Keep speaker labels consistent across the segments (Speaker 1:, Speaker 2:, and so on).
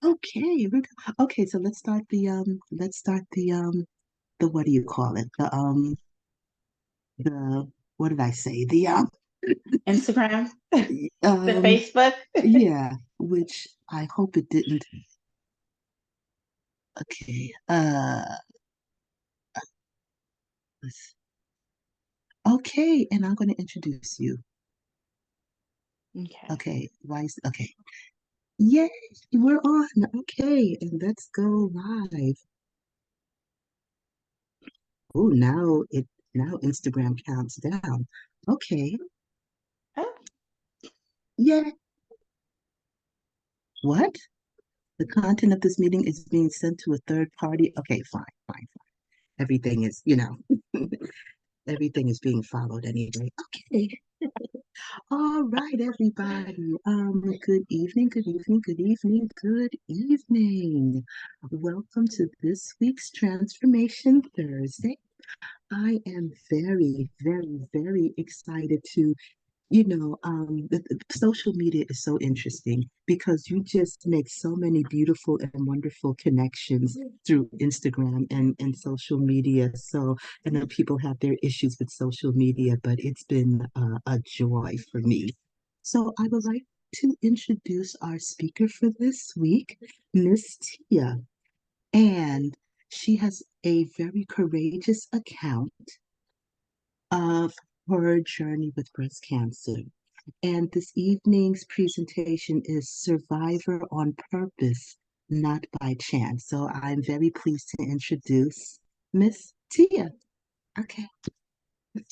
Speaker 1: Okay, okay. So let's start the what do you call it? The what did I say?
Speaker 2: Instagram, the
Speaker 1: Um
Speaker 2: Facebook.
Speaker 1: yeah, which I hope it didn't. Okay. Okay, and I'm going to introduce you.
Speaker 2: Okay.
Speaker 1: Okay, okay. Yay, we're on. Okay, and let's go live. Oh, now Instagram counts down. Okay.
Speaker 2: Oh,
Speaker 1: Yeah. What? The content of this meeting is being sent to a third party. Okay, fine. Everything is, everything is being followed anyway. Okay. All right, everybody. Good evening, good evening, good evening, good evening. Welcome to this week's Transformation Thursday. I am very excited to the social media is so interesting because you just make so many beautiful and wonderful connections through Instagram and social media. So I know people have their issues with social media, but it's been a joy for me. So I would like to introduce our speaker for this week, Miss Tia, and she has a very courageous account of her journey with breast cancer. And this evening's presentation is Survivor on Purpose, Not by Chance. So I'm very pleased to introduce Miss Tia. Okay.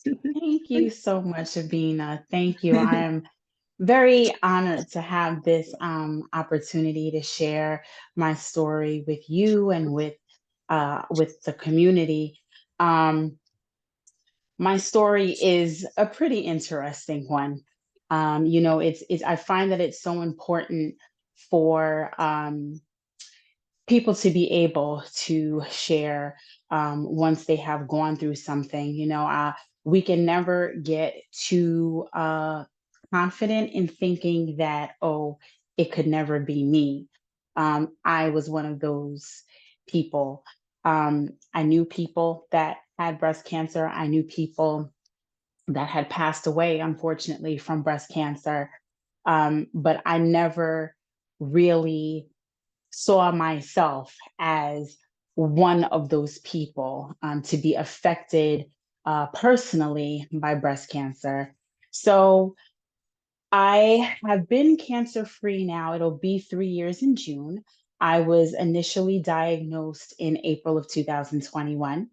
Speaker 2: thank you so much, Avina. Thank you. I am very honored to have this opportunity to share my story with you and with the community. Um, my story is a pretty interesting one. It's I find that it's so important for people to be able to share once they have gone through something. We can never get too confident in thinking that, oh, it could never be me. I was one of those people. I knew people that had breast cancer. I knew people that had passed away, unfortunately, from breast cancer. But I never really saw myself as one of those people to be affected personally by breast cancer. So I have been cancer free now. It'll be 3 years in June. I was initially diagnosed in April of 2021.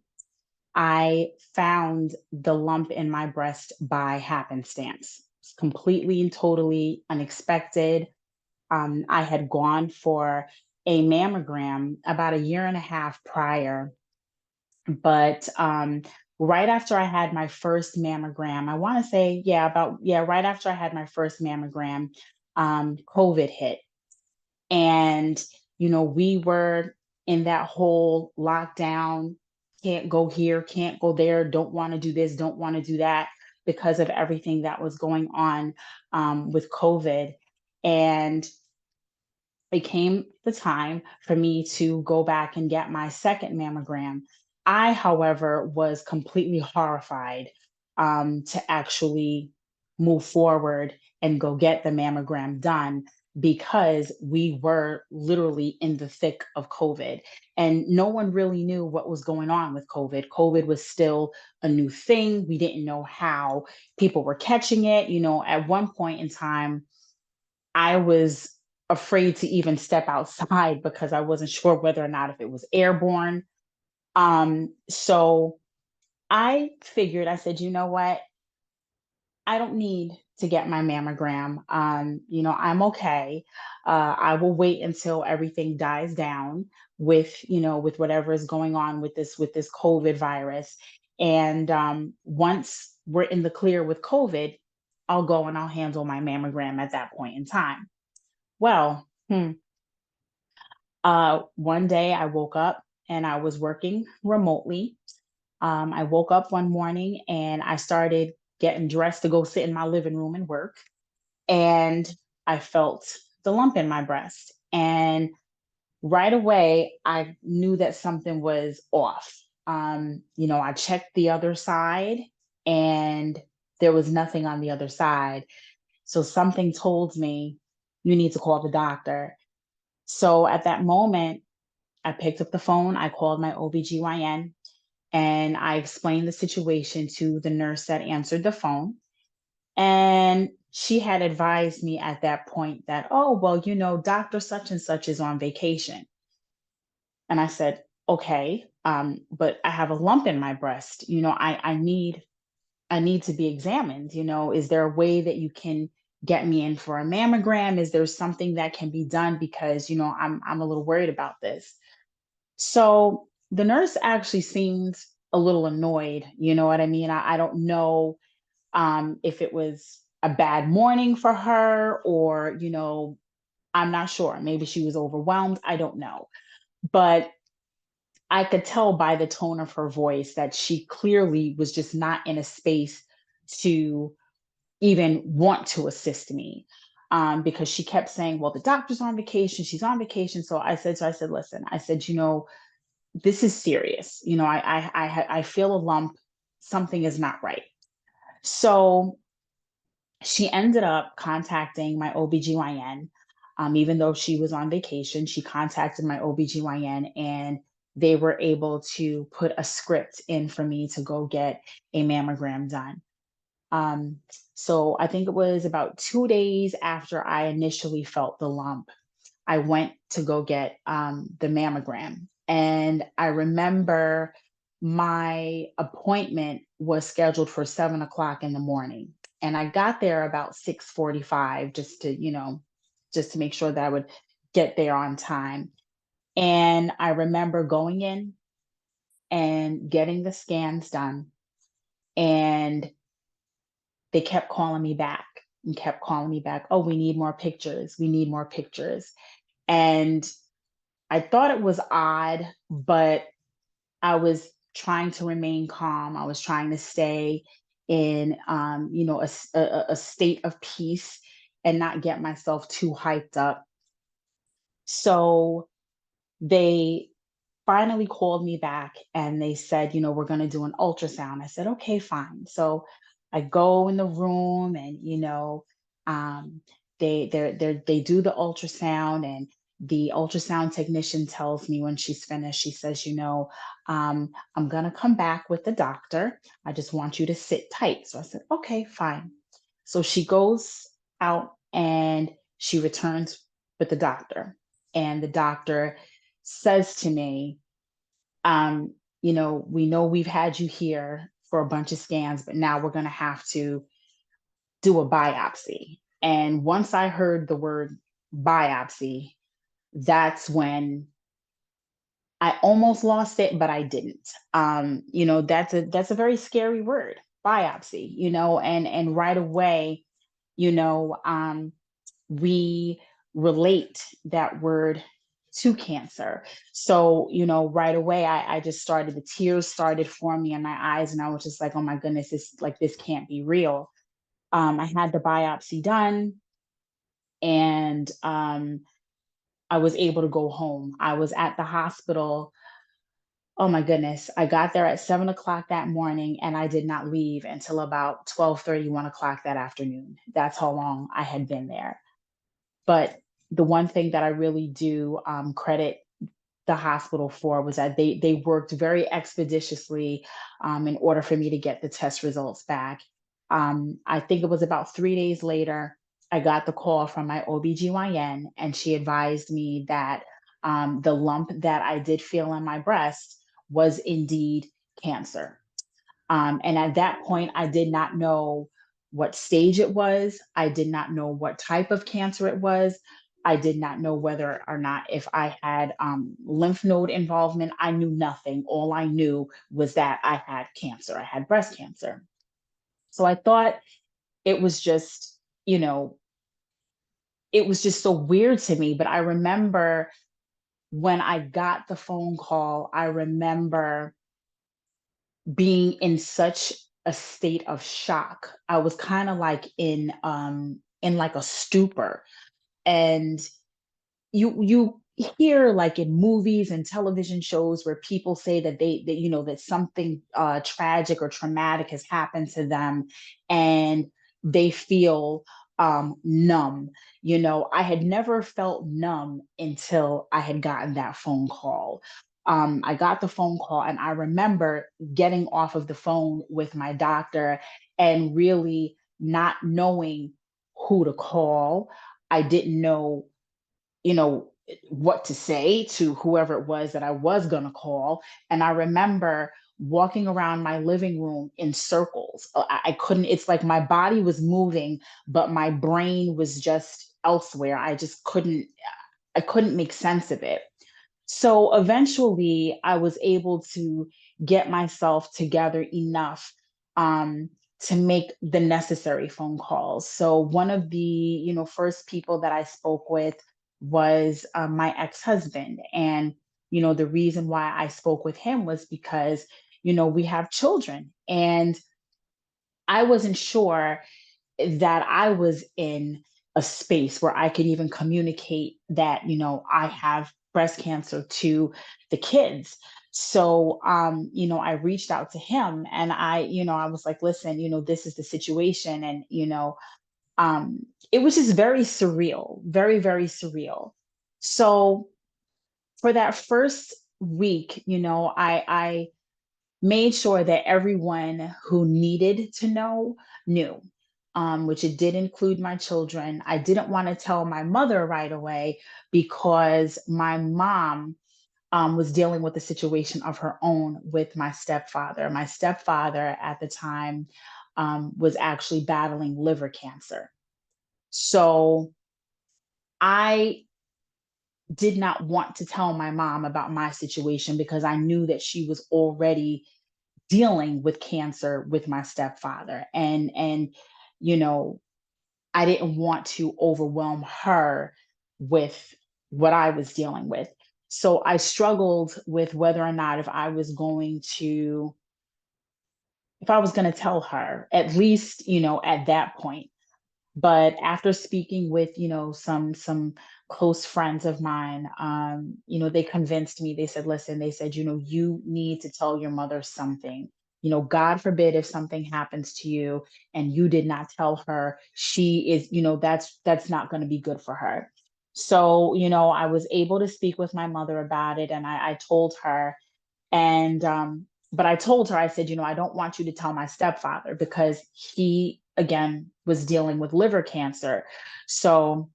Speaker 2: I found the lump in my breast by happenstance. It's completely and totally unexpected. I had gone for a mammogram about a year and a half prior, but right after I had my first mammogram, I want to say, right after I had my first mammogram, COVID hit. And, we were in that whole lockdown, can't go here, can't go there, don't want to do this, don't want to do that because of everything that was going on with COVID. And it came the time for me to go back and get my second mammogram. I, however, was completely horrified to actually move forward and go get the mammogram done because we were literally in the thick of COVID and no one really knew what was going on with COVID. COVID was still a new thing. We didn't know how people were catching it. At one point in time, I was afraid to even step outside because I wasn't sure whether or not if it was airborne. So I figured, I said, you know what? I don't need to get my mammogram. I'm okay. I will wait until everything dies down with whatever is going on with this COVID virus. And once we're in the clear with COVID, I'll go and I'll handle my mammogram at that point in time. Well, one day I woke up and I was working remotely. I woke up one morning and I started getting dressed to go sit in my living room and work. And I felt the lump in my breast. And right away, I knew that something was off. I checked the other side and there was nothing on the other side. So something told me you need to call the doctor. So at that moment, I picked up the phone, I called my OBGYN, and I explained the situation to the nurse that answered the phone. And she had advised me at that point that, oh, well, Dr. Such and such is on vacation. And I said, okay, but I have a lump in my breast. I need to be examined. Is there a way that you can get me in for a mammogram? Is there something that can be done? Because, I'm a little worried about this. So the nurse actually seemed a little annoyed. You know what I mean? I don't know if it was a bad morning for her or, I'm not sure. Maybe she was overwhelmed. I don't know. But I could tell by the tone of her voice that she clearly was just not in a space to even want to assist me. Because she kept saying, well, the doctor's on vacation, she's on vacation. So I said, listen, I said, this is serious. I feel a lump, something is not right. So she ended up contacting my OBGYN. Even though she was on vacation, she contacted my OBGYN and they were able to put a script in for me to go get a mammogram done. Um, so I think it was about 2 days after I initially felt the lump, I went to go get the mammogram. And I remember my appointment was scheduled for 7 o'clock in the morning. And I got there about 6:45 just to make sure that I would get there on time. And I remember going in and getting the scans done. And they kept calling me back and kept calling me back. Oh, we need more pictures. We need more pictures. And I thought it was odd, but I was trying to remain calm. I was trying to stay in, a state of peace and not get myself too hyped up. So they finally called me back and they said, we're going to do an ultrasound. I said, okay, fine. So I go in the room and, um, they do the ultrasound and the ultrasound technician tells me when she's finished, she says, I'm going to come back with the doctor. I just want you to sit tight. So I said, okay, fine. So she goes out and she returns with the doctor. And the doctor says to me, we know we've had you here for a bunch of scans, but now we're going to have to do a biopsy. And once I heard the word biopsy, that's when I almost lost it, but I didn't. That's a very scary word, biopsy, and right away, you know, um, we relate that word to cancer. So, right away, I just started, the tears started forming in my eyes, and I was just like, oh my goodness, this can't be real. I had the biopsy done, and I was able to go home. I was at the hospital. Oh my goodness. I got there at 7 o'clock that morning and I did not leave until about 12:30, 1 o'clock that afternoon. That's how long I had been there. But the one thing that I really do credit the hospital for was that they worked very expeditiously in order for me to get the test results back. I think it was about 3 days later, I got the call from my OBGYN, and she advised me that the lump that I did feel in my breast was indeed cancer. And at that point, I did not know what stage it was. I did not know what type of cancer it was. I did not know whether or not if I had lymph node involvement. I knew nothing. All I knew was that I had cancer. I had breast cancer. So I thought it was just, you know, it was just so weird to me. But I remember when I got the phone call, I remember being in such a state of shock. I was kind of like in like a stupor. And hear like in movies and television shows where people say that that something tragic or traumatic has happened to them, and they feel numb. I had never felt numb until I had gotten that phone call. I got the phone call, and I remember getting off of the phone with my doctor and really not knowing who to call. I didn't know, what to say to whoever it was that I was going to call. And I remember walking around my living room in circles. I couldn't, it's like my body was moving, but my brain was just elsewhere. I couldn't make sense of it. So eventually, I was able to get myself together enough um, to make the necessary phone calls. So one of the first people that I spoke with was my ex-husband, and the reason why I spoke with him was because we have children, and I wasn't sure that I was in a space where I could even communicate that, I have breast cancer to the kids. So, I reached out to him, and I was like, listen, this is the situation. And, it was just very surreal, very, very surreal. So for that first week, I made sure that everyone who needed to know knew, which it did include my children. I didn't want to tell my mother right away because my mom was dealing with a situation of her own with my stepfather. My stepfather at the time was actually battling liver cancer. So I did not want to tell my mom about my situation because I knew that she was already dealing with cancer with my stepfather, and you know I didn't want to overwhelm her with what I was dealing with. So I struggled with whether or not if I was going to tell her, at least at that point. But after speaking with some close friends of mine, they convinced me. They said, listen, they said, you need to tell your mother something. God forbid if something happens to you and you did not tell her, she is, that's not going to be good for her. So I was able to speak with my mother about it, and I told her. And but I told her, I said, I don't want you to tell my stepfather because he again was dealing with liver cancer. So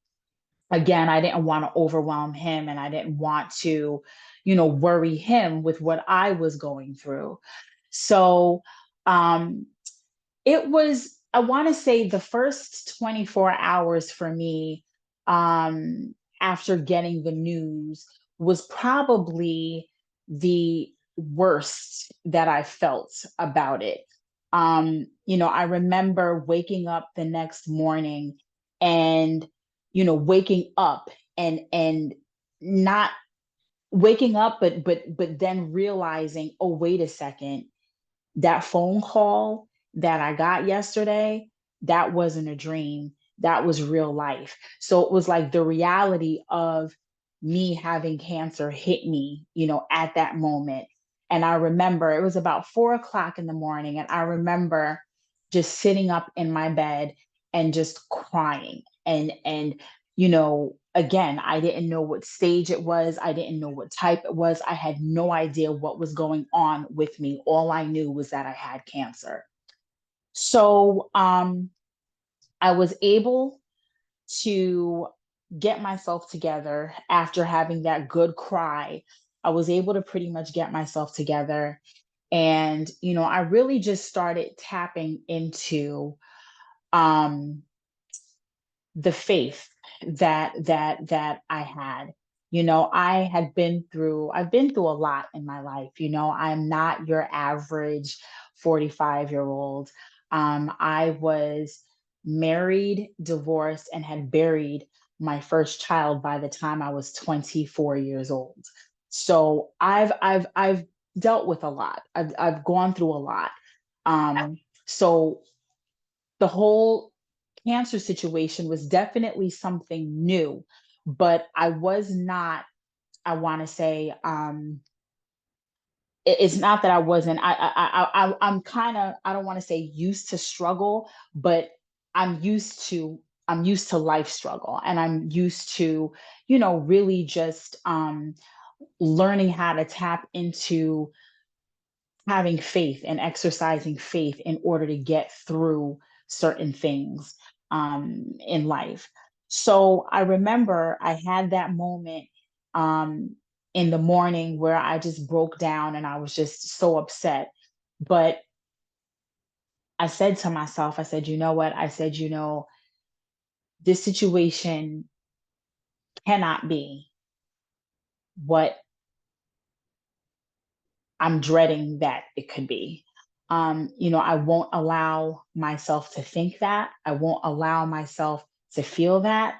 Speaker 2: again, I didn't want to overwhelm him, and I didn't want to, worry him with what I was going through. So um it was, I want to say, the first 24 hours for me, after getting the news, was probably the worst that I felt about it. I remember waking up the next morning and, waking up and not waking up, but then realizing, oh, wait a second, that phone call that I got yesterday, that wasn't a dream. That was real life. So it was like the reality of me having cancer hit me, at that moment. And I remember it was about 4 o'clock in the morning. And I remember just sitting up in my bed and just crying. Again, I didn't know what stage it was. I didn't know what type it was. I had no idea what was going on with me. All I knew was that I had cancer. So I was able to get myself together after having that good cry. I was able to pretty much get myself together. And, I really just started tapping into um, the faith that I had. I've been through a lot in my life. I'm not your average 45-year-old. I was married, divorced, and had buried my first child by the time I was 24 years old. So I've dealt with a lot. I've gone through a lot. So the whole cancer situation was definitely something new, but I was not I want to say, it's not that I wasn't. I'm kind of, I don't want to say used to struggle, but I'm used to I'm used to life struggle, and I'm used to, really just learning how to tap into having faith and exercising faith in order to get through certain things in life. So I remember I had that moment um, in the morning where I just broke down and I was just so upset. But I said to myself, I said, you know what? I said, this situation cannot be what I'm dreading that it could be. I won't allow myself to think that. I won't allow myself to feel that.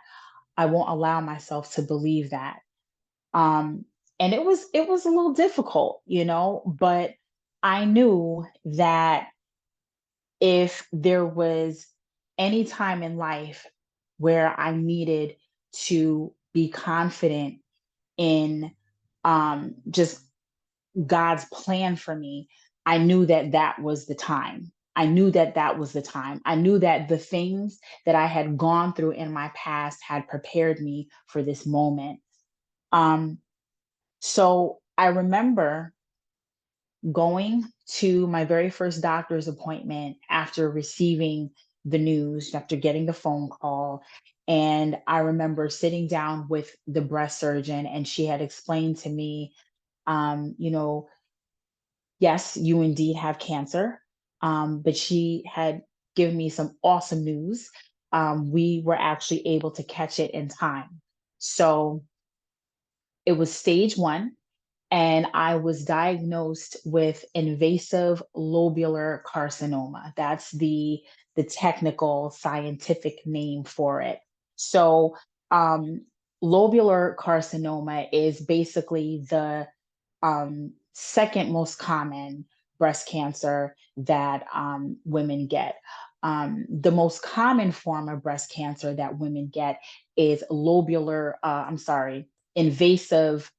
Speaker 2: I won't allow myself to believe that. Um, and it was a little difficult, but I knew that if there was any time in life where I needed to be confident in just God's plan for me, I knew that that was the time. I knew that that was the time. I knew that the things that I had gone through in my past had prepared me for this moment. Um, so I remember going to my very first doctor's appointment after receiving the news, after getting the phone call. And I remember sitting down with the breast surgeon, and she had explained to me, um, you know, yes, you indeed have cancer. But she had given me some awesome news. We were actually able to catch it in time. So it was stage one, and I was diagnosed with invasive lobular carcinoma. That's the technical scientific name for it. So, lobular carcinoma is basically the second most common breast cancer that women get. The most common form of breast cancer that women get is invasive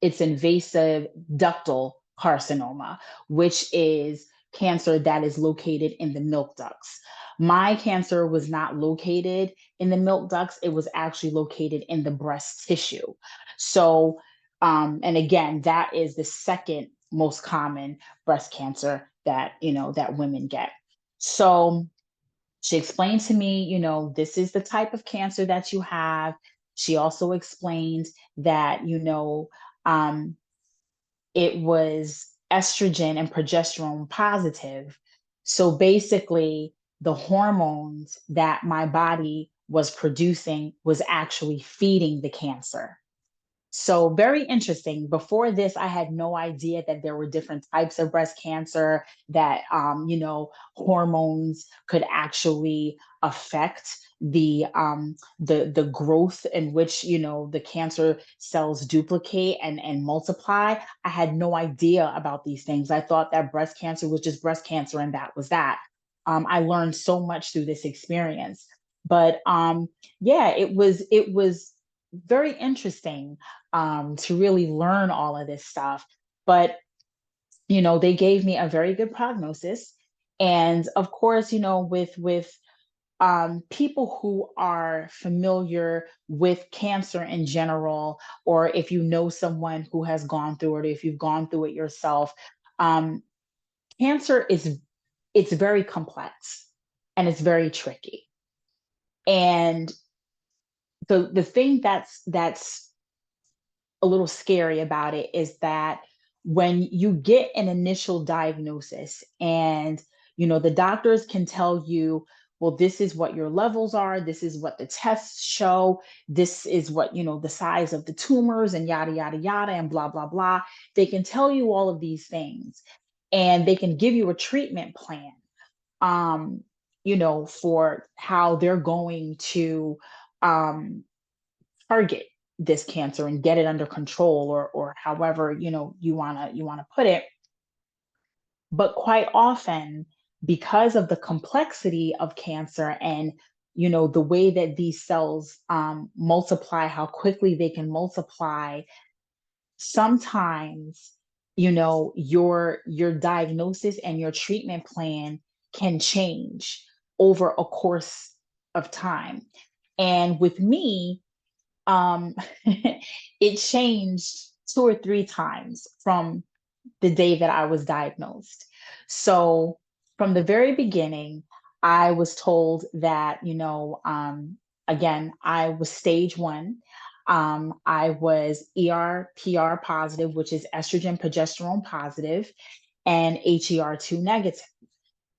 Speaker 2: it's invasive ductal carcinoma, which is cancer that is located in the milk ducts. My cancer was not located in the milk ducts, it was actually located in the breast tissue. So, and again, that is the second most common breast cancer that women get. So, she explained to me, this is the type of cancer that you have. She also explained that, um, it was estrogen and progesterone positive. So basically, the hormones that my body was producing was actually feeding the cancer. So very interesting. Before this, I had no idea that there were different types of breast cancer, that hormones could actually affect the growth in which the cancer cells duplicate and multiply. I had no idea about these things. I thought that breast cancer was just breast cancer and that was that. I learned so much through this experience. But yeah, it was very interesting to really learn all of this stuff. But, they gave me a very good prognosis. And of course, with people who are familiar with cancer in general, or if you know someone who has gone through it, or if you've gone through it yourself, um, cancer it's very complex and it's very tricky. And the thing that's a little scary about it is that when you get an initial diagnosis, and the doctors can tell you, well, this is what your levels are, this is what the tests show, this is what the size of the tumors, and yada yada yada, and blah blah blah. They can tell you all of these things, and they can give you a treatment plan, um for how they're going to um target this cancer and get it under control, or however you want to put it. But quite often, because of the complexity of cancer and the way that these cells multiply, how quickly they can multiply, sometimes, your diagnosis and your treatment plan can change over a course of time. And with me, um, it changed two or three times from the day that I was diagnosed. So from the very beginning, I was told that, again, I was stage one. I was ER/PR positive, which is estrogen progesterone positive, and HER2 negative.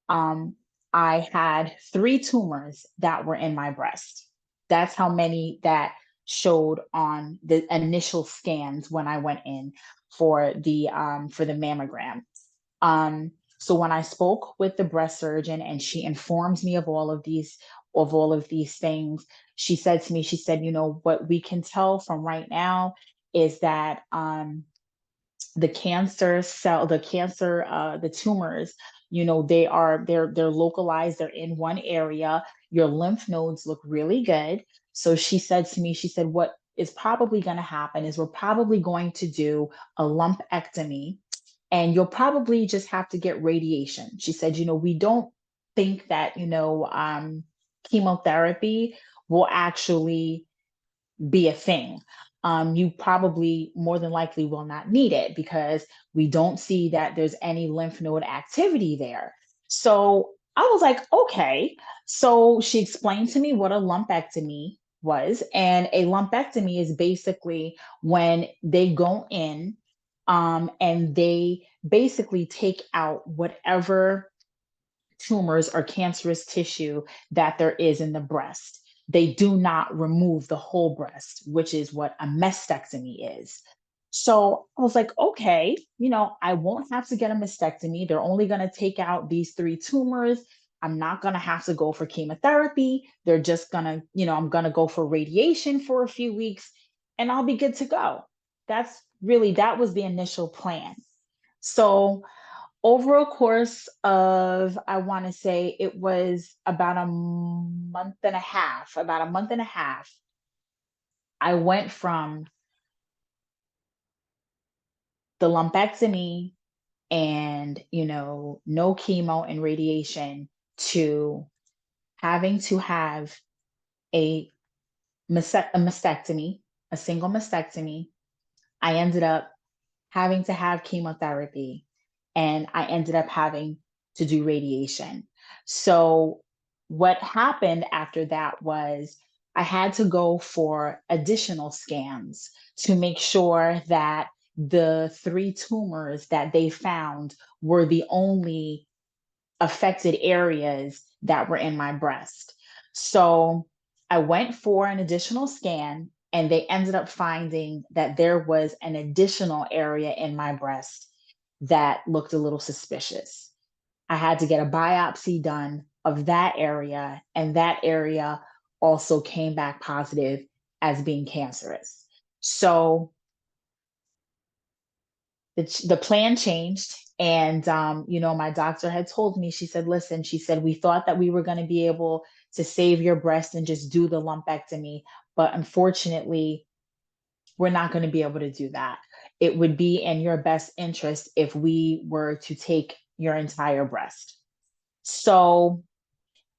Speaker 2: Um, I had three tumors that were in my breast. That's how many that showed on the initial scans when I went in for the mammogram. Um, so when I spoke with the breast surgeon and she informs me of all of these things, she said to me, she said, what we can tell from right now is that the tumors, they're localized, they're in one area. Your lymph nodes look really good. So she said to me, she said, what is probably going to happen is we're probably going to do a lumpectomy, and you'll probably just have to get radiation. She said, we don't think that, chemotherapy will actually be a thing. You probably more than likely will not need it because we don't see that there's any lymph node activity there. So I was like, okay. So she explained to me what a lumpectomy was. And a lumpectomy is basically when they go in and they basically take out whatever tumors or cancerous tissue that there is in the breast. They do not remove the whole breast, which is what a mastectomy is. So I was like, okay, I won't have to get a mastectomy. They're only going to take out these three tumors. I'm not going to have to go for chemotherapy. They're just going to, I'm going to go for radiation for a few weeks and I'll be good to go. That was the initial plan. So over a course of, I want to say it was about a month and a half, I went from the lumpectomy and, no chemo and radiation to having to have a, a mastectomy, a single mastectomy. I ended up having to have chemotherapy, and I ended up having to do radiation. So, what happened after that was I had to go for additional scans to make sure that the three tumors that they found were the only affected areas that were in my breast. So I went for an additional scan, and they ended up finding that there was an additional area in my breast that looked a little suspicious. I had to get a biopsy done of that area, and that area also came back positive as being cancerous. So the plan changed, and my doctor had told me, she said, listen, she said, we thought that we were going to be able to save your breast and just do the lumpectomy, but unfortunately we're not going to be able to do that. It would be in your best interest if we were to take your entire breast. So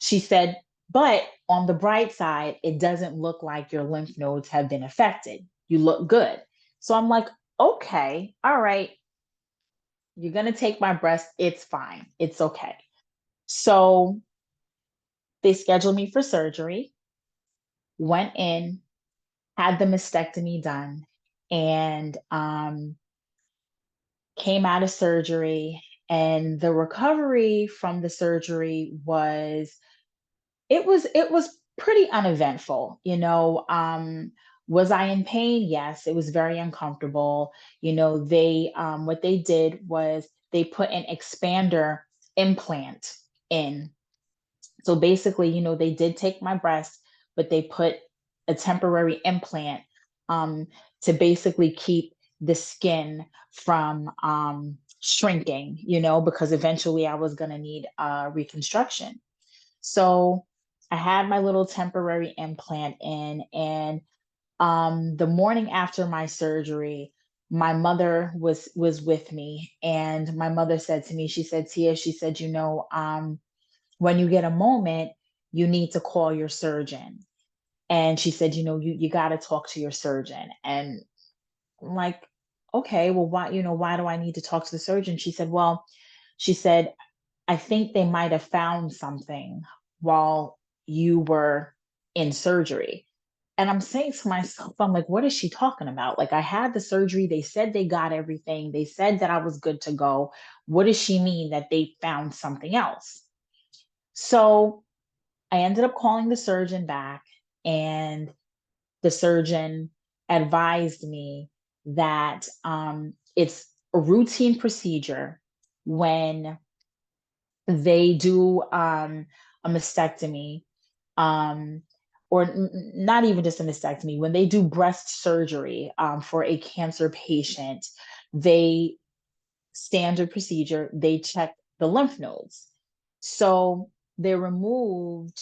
Speaker 2: she said, but on the bright side, it doesn't look like your lymph nodes have been affected. You look good. So I'm like, okay, all right, you're going to take my breast. It's fine. It's okay. So they scheduled me for surgery, went in, had the mastectomy done, and came out of surgery. And the recovery from the surgery was pretty uneventful. Was I in pain? Yes, it was very uncomfortable. They what they did was they put an expander implant in. So basically, they did take my breast, but they put a temporary implant um, to basically keep the skin from shrinking, because eventually I was going to need reconstruction. So I had my little temporary implant in, and the morning after my surgery, my mother was with me, and my mother said to me, she said, Tia, she said, when you get a moment, you need to call your surgeon. And she said, you got to talk to your surgeon. And I'm like, okay, well, why do I need to talk to the surgeon? She said, well, she said, I think they might have found something while you were in surgery. And I'm saying to myself, I'm like, what is she talking about? Like, I had the surgery. They said they got everything. They said that I was good to go. What does she mean that they found something else? So I ended up calling the surgeon back, and the surgeon advised me that it's a routine procedure when they do a mastectomy, um, or not even just a mastectomy, when they do breast surgery for a cancer patient, they standard procedure, they check the lymph nodes. So they removed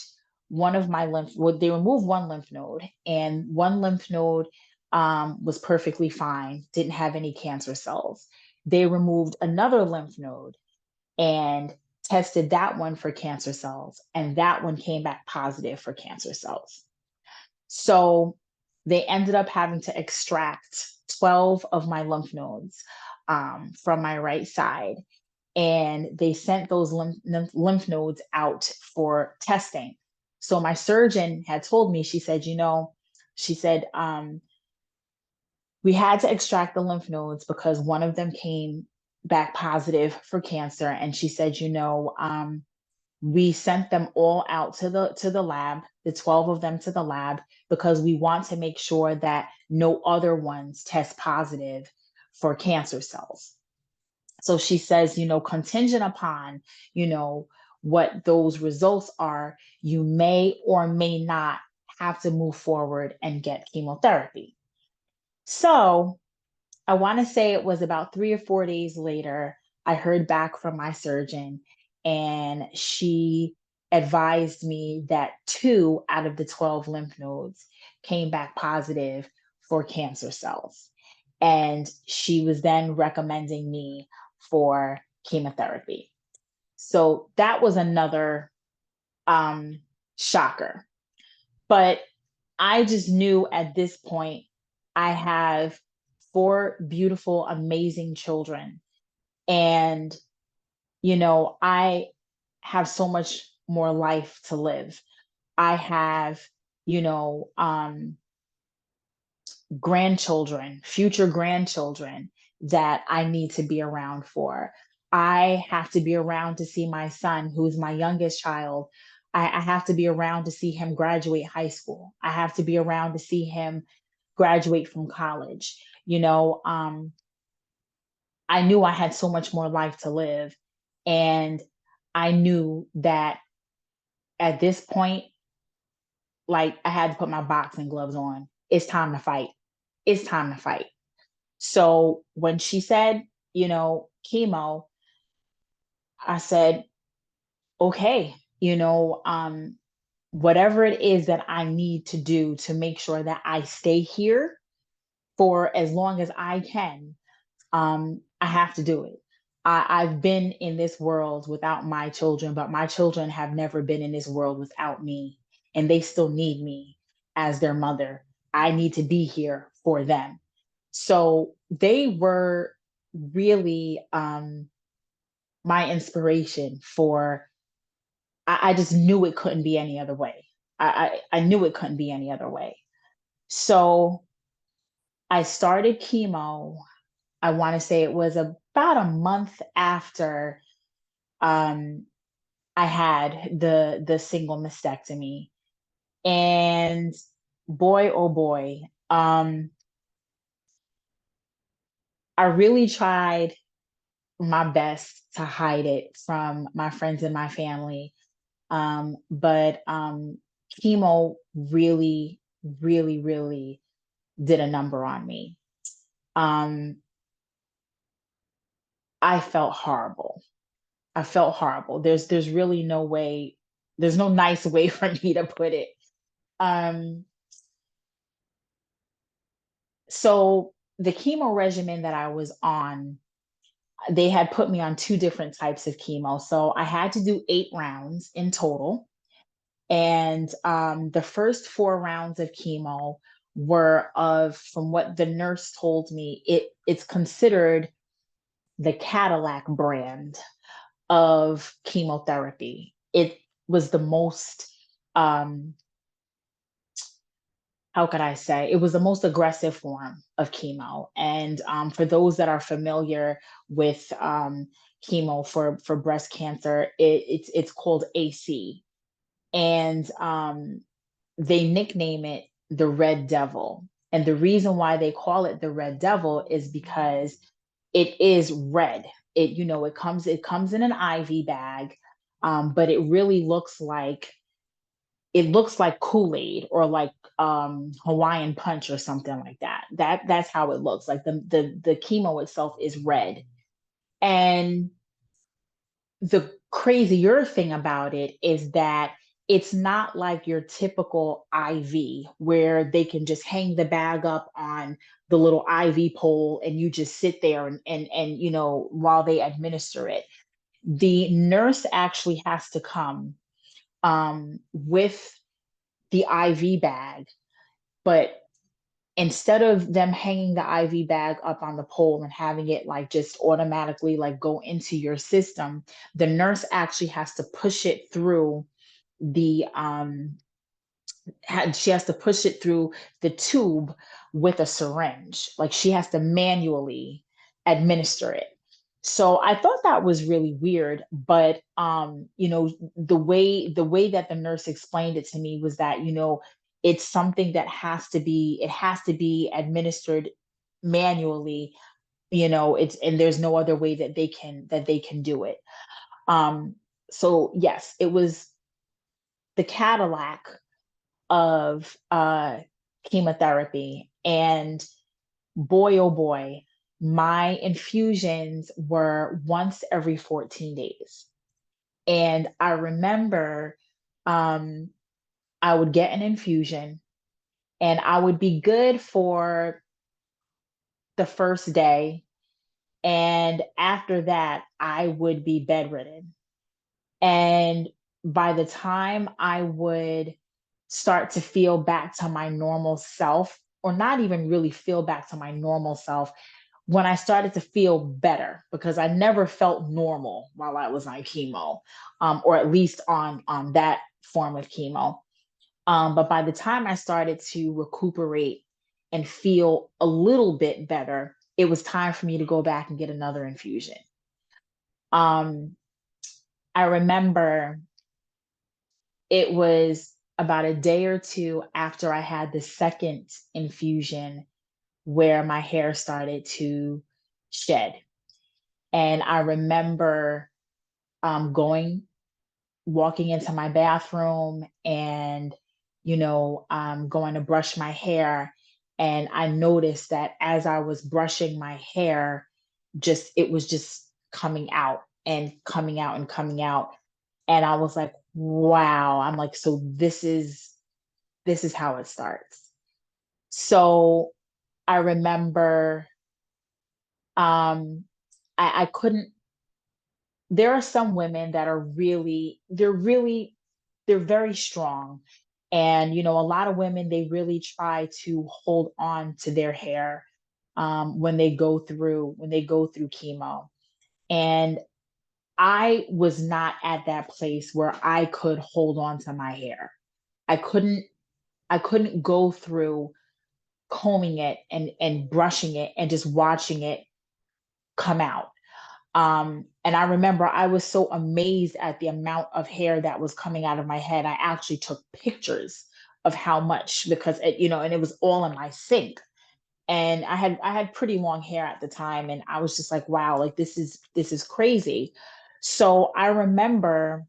Speaker 2: they removed one lymph node, and one lymph node was perfectly fine, didn't have any cancer cells. They removed another lymph node and tested that one for cancer cells, and that one came back positive for cancer cells. So they ended up having to extract 12 of my lymph nodes from my right side. And they sent those lymph nodes out for testing. So my surgeon had told me, she said, she said, we had to extract the lymph nodes because one of them came back positive for cancer. And she said, we sent them all out to the lab, the 12 of them to the lab, because we want to make sure that no other ones test positive for cancer cells. So she says, contingent upon, you know, what those results are, you may or may not have to move forward and get chemotherapy. So I want to say it was about 3 or 4 days later, I heard back from my surgeon, and she advised me that 2 out of the 12 lymph nodes came back positive for cancer cells. And she was then recommending me for chemotherapy. So that was another um, shocker. But I just knew at this point I have 4 beautiful, amazing children. And, I have so much more life to live. I have, you know, um, grandchildren, future grandchildren that I need to be around for. I have to be around to see my son, who's my youngest child. I have to be around to see him graduate high school. I have to be around to see him graduate from college. I knew I had so much more life to live. And I knew that at this point, like, I had to put my boxing gloves on. It's time to fight. It's time to fight. So when she said, chemo, I said, okay, whatever it is that I need to do to make sure that I stay here for as long as I can, I have to do it. I've been in this world without my children, but my children have never been in this world without me, and they still need me as their mother. I need to be here for them. So they were really my inspiration for. I just knew it couldn't be any other way. I knew it couldn't be any other way. So I started chemo. I want to say it was about a month after um, I had the single mastectomy, and boy, oh boy, I really tried my best to hide it from my friends and my family, but chemo really, really, really did a number on me. Um, I felt horrible. I felt horrible. There's really no way. There's no nice way for me to put it. Um, so the chemo regimen that I was on, they had put me on two different types of chemo. So I had to do 8 rounds in total. And the first 4 rounds of chemo were of, from what the nurse told me, it's considered the Cadillac brand of chemotherapy. It was the most, um, how could I say, it was the most aggressive form of chemo. And for those that are familiar with chemo for breast cancer, it's called AC. And they nickname it the Red Devil. And the reason why they call it the Red Devil is because it is red. It comes in an IV bag, but it looks like Kool-Aid or like Hawaiian Punch or something like that. That's how it looks. Like the chemo itself is red. And the crazier thing about it is that it's not like your typical IV where they can just hang the bag up on the little IV pole and you just sit there and while they administer it. The nurse actually has to come with the IV bag, but instead of them hanging the IV bag up on the pole and having it like just automatically like go into your system, the nurse actually has to push it through the she has to push it through the tube with a syringe. Like she has to manually administer it. So I thought that was really weird, but the way that the nurse explained it to me was that, it's something that has to be administered manually. It's and there's no other way that they can do it. Um so yes, it was the Cadillac of chemotherapy. And boy, oh boy, my infusions were once every 14 days. And I remember um, I would get an infusion and I would be good for the first day. And after that, I would be bedridden. And by the time I would start to feel back to my normal self, or not even really feel back to my normal self, when I started to feel better, because I never felt normal while I was on chemo, or at least on that form of chemo. But by the time I started to recuperate and feel a little bit better, it was time for me to go back and get another infusion. Um, I remember it was about a day or two after I had the second infusion where my hair started to shed. And I remember walking into my bathroom and, going to brush my hair. And I noticed that as I was brushing my hair, it was just coming out and coming out and coming out. And I was like, wow. I'm like, so this is how it starts. So I remember um I couldn't there are some women that are they're very strong. And a lot of women, they really try to hold on to their hair when they go through chemo. And I was not at that place where I could hold on to my hair. I couldn't I couldn't go through combing it and brushing it and just watching it come out. And I remember I was so amazed at the amount of hair that was coming out of my head. I actually took pictures of how much, because and it was all in my sink. And I had pretty long hair at the time, and I was just like, wow, like this is crazy. So I remember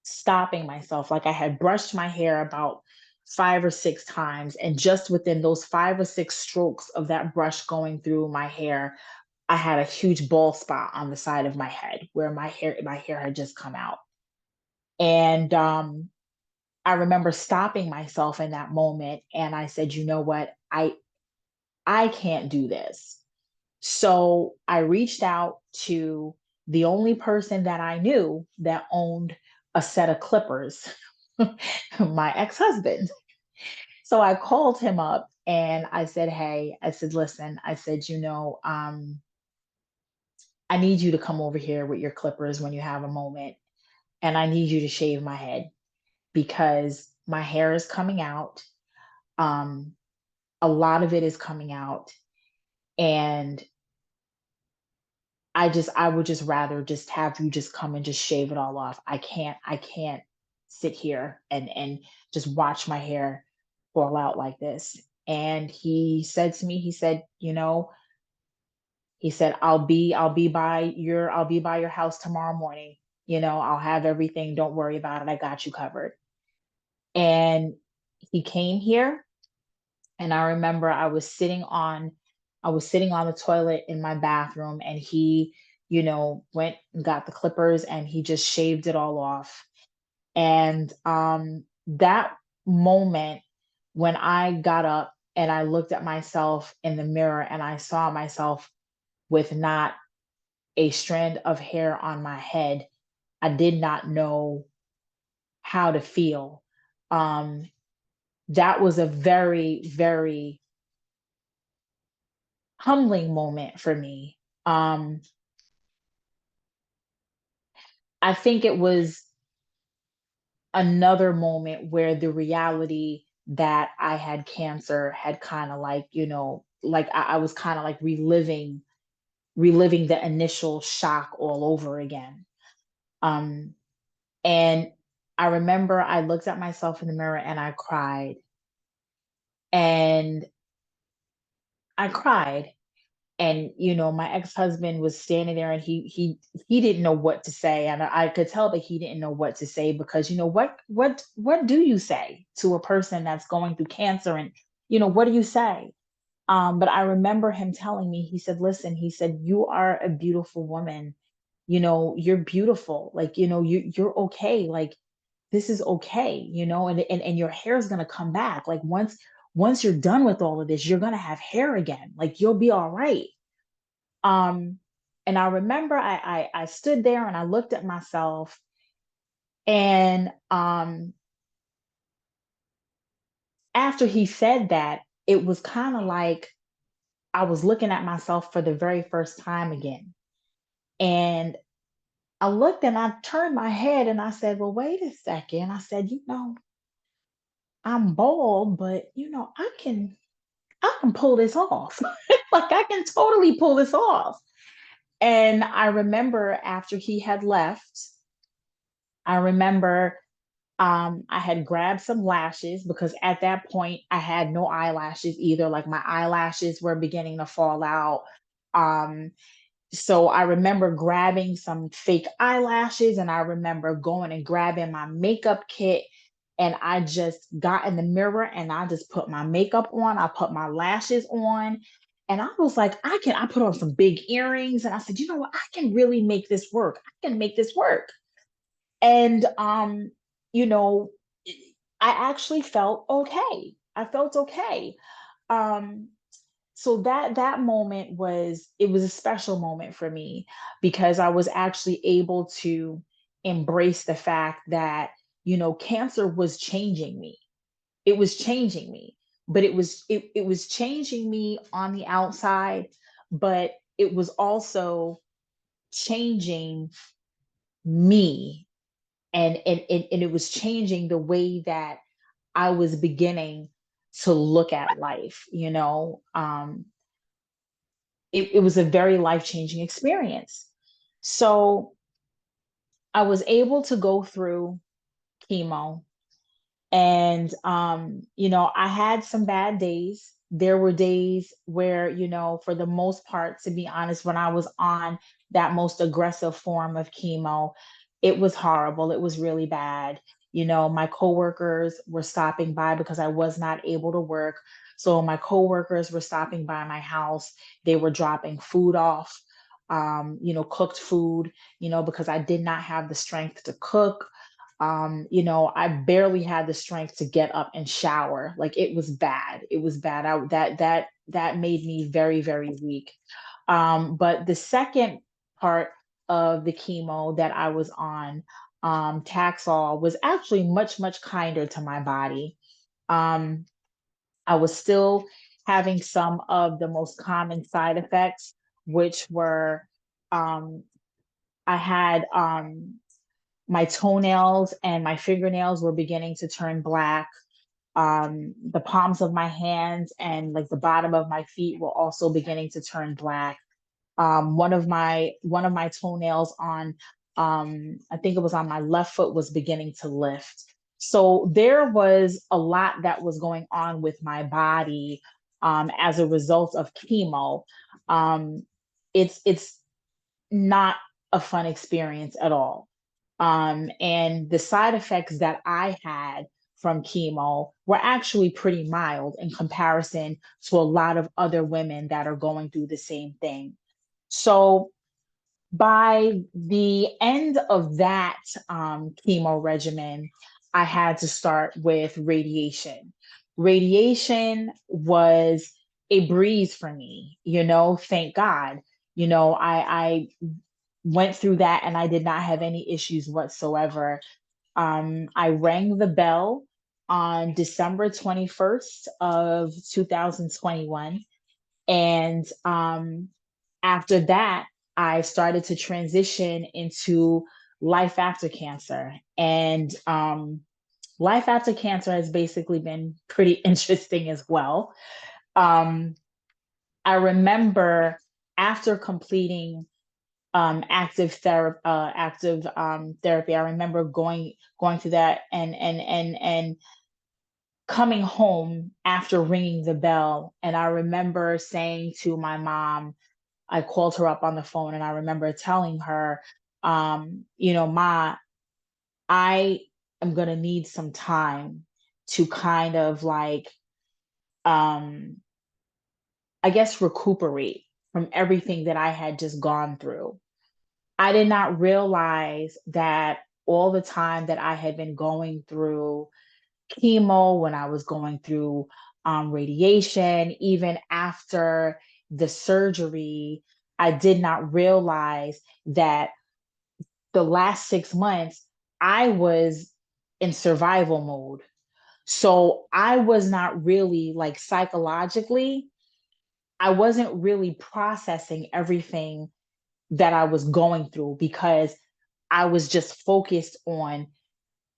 Speaker 2: stopping myself. Like I had brushed my hair about 5 or 6 times, and just within those 5 or 6 strokes of that brush going through my hair, I had a huge bald spot on the side of my head where my hair had just come out. And I remember stopping myself in that moment and I said, you know what? I can't do this. So I reached out to the only person that I knew that owned a set of clippers, my ex-husband. So I called him up and I said, hey, I said, listen, I said, I need you to come over here with your clippers when you have a moment. And I need you to shave my head because my hair is coming out. Um, a lot of it is coming out. And I would just rather just have you just come and just shave it all off. I can't sit here and just watch my hair fall out like this. And he said to me, he said, he said, I'll be by your house tomorrow morning. I'll have everything. Don't worry about it. I got you covered. And he came here and I remember I was sitting on the toilet in my bathroom and he, went and got the clippers and he just shaved it all off. And that moment when I got up and I looked at myself in the mirror and I saw myself with not a strand of hair on my head, I did not know how to feel. Um, that was a very, very humbling moment for me. I think it was another moment where the reality that I had cancer had kind of like, like I was kind of like reliving the initial shock all over again. Um, and I remember I looked at myself in the mirror and I cried. And I cried and my ex-husband was standing there and he didn't know what to say and I could tell that he didn't know what to say because what do you say to a person that's going through cancer and what do you say. But I remember him telling me, he said, listen, he said, you are a beautiful woman, you're beautiful, like you're okay, like this is okay, and your hair is going to come back, like once you're done with all of this you're going to have hair again, like you'll be all right. um, and I remember I stood there and I looked at myself and after he said that, it was kind of like I was looking at myself for the very first time again. And I looked and I turned my head and I said, well, wait a second. I said, I'm bald, but I can pull this off. Like I can totally pull this off. And I remember after he had left, I remember I had grabbed some lashes because at that point I had no eyelashes either. Like my eyelashes were beginning to fall out. Um, so I remember grabbing some fake eyelashes and I remember going and grabbing my makeup kit. And I just got in the mirror and I just put my makeup on. I put my lashes on. And I was like, I put on some big earrings. And I said, you know what? I can really make this work. I can make this work. And you know I actually felt okay. I felt okay. um so that moment was a special moment for me because I was actually able to embrace the fact that cancer was changing me. It was changing me, but it was changing me on the outside, but it was also changing me, and it was changing the way that I was beginning to look at life. It was a very life-changing experience. So I was able to go through chemo. And I had some bad days. There were days where, for the most part, to be honest, when I was on that most aggressive form of chemo, it was horrible. It was really bad. My coworkers were stopping by because I was not able to work. So my coworkers were stopping by my house. They were dropping food off, cooked food, because I did not have the strength to cook. I barely had the strength to get up and shower. Like it was bad. It was bad. That made me very, very weak. But the second part of the chemo that I was on, Taxol, was actually much, much kinder to my body. Um, I was still having some of the most common side effects, which were um, I had my toenails and my fingernails were beginning to turn black. The palms of my hands and like the bottom of my feet were also beginning to turn black. One of my toenails on I think it was on my left foot was beginning to lift. So there was a lot that was going on with my body as a result of chemo. Um, it's not a fun experience at all. And the side effects that I had from chemo were actually pretty mild in comparison to a lot of other women that are going through the same thing. So by the end of that chemo regimen, I had to start with radiation. Radiation was a breeze for me, thank God. I went through that and I did not have any issues whatsoever. I rang the bell on December 21st of 2021. And after that, I started to transition into life after cancer. And life after cancer has basically been pretty interesting as well. Um, I remember after completing active therapy, I remember going through that and coming home after ringing the bell. And I remember saying to my mom, I called her up on the phone and I remember telling her, Ma, I am going to need some time to kind of like, um, I guess, recuperate from everything that I had just gone through. I did not realize that all the time that I had been going through chemo, when I was going through radiation, even after the surgery, I did not realize that the last 6 months I was in survival mode. So I was not really like psychologically, I wasn't really processing everything that I was going through because I was just focused on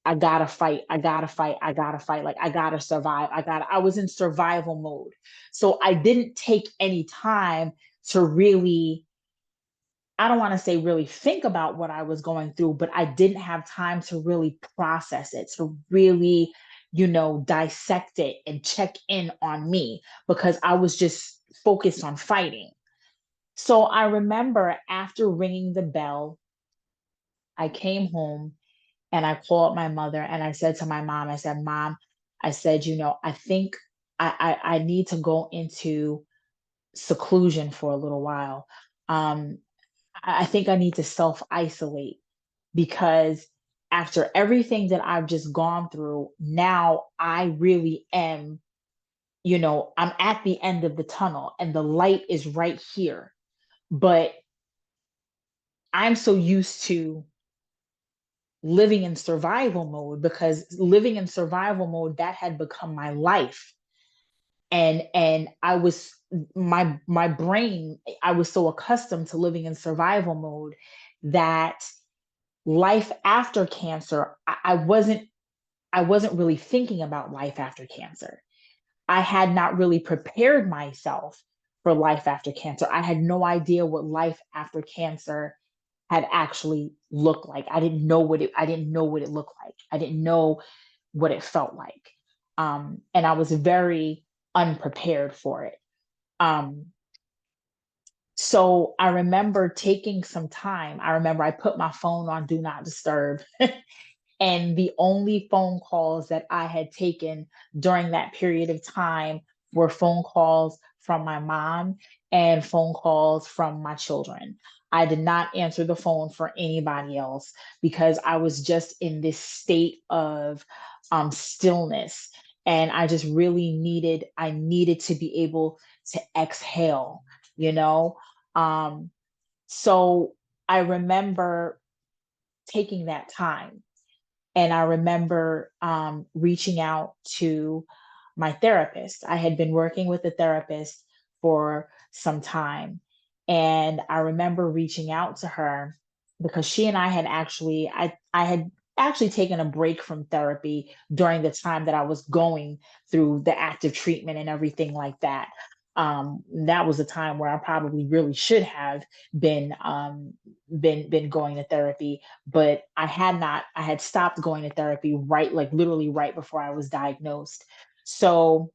Speaker 2: I gotta fight, I gotta fight, I gotta fight, like I gotta survive, I was in survival mode. So I didn't take any time to really, I don't want to say really think about what I was going through, but I didn't have time to really process it, to really, dissect it and check in on me because I was just focused on fighting. So I remember after ringing the bell, I came home and I called my mother and I said to my mom, I said, Mom, I said, I think I need to go into seclusion for a little while. Um, I think I need to self isolate because after everything that I've just gone through, now I really am, I'm at the end of the tunnel and the light is right here. But I'm so used to living in survival mode because living in survival mode that had become my life. And I was my brain, I was so accustomed to living in survival mode that life after cancer, I wasn't really thinking about life after cancer. I had not really prepared myself for life after cancer. I had no idea what life after cancer had actually looked like. I didn't know what it looked like. I didn't know what it felt like. And I was very unprepared for it. Um, so I remember taking some time. I remember I put my phone on do not disturb. And the only phone calls that I had taken during that period of time were phone calls from my mom and phone calls from my children. I did not answer the phone for anybody else because I was just in this state of stillness. And I just really I needed to be able to exhale, you know? Um, so I remember taking that time. And I remember reaching out to my therapist. I had been working with a therapist for some time. And I remember reaching out to her because she and I had I had actually taken a break from therapy during the time that I was going through the active treatment and everything like that. That was a time where I probably really should have been been going to therapy, but I had stopped going to therapy right, like literally right before I was diagnosed. So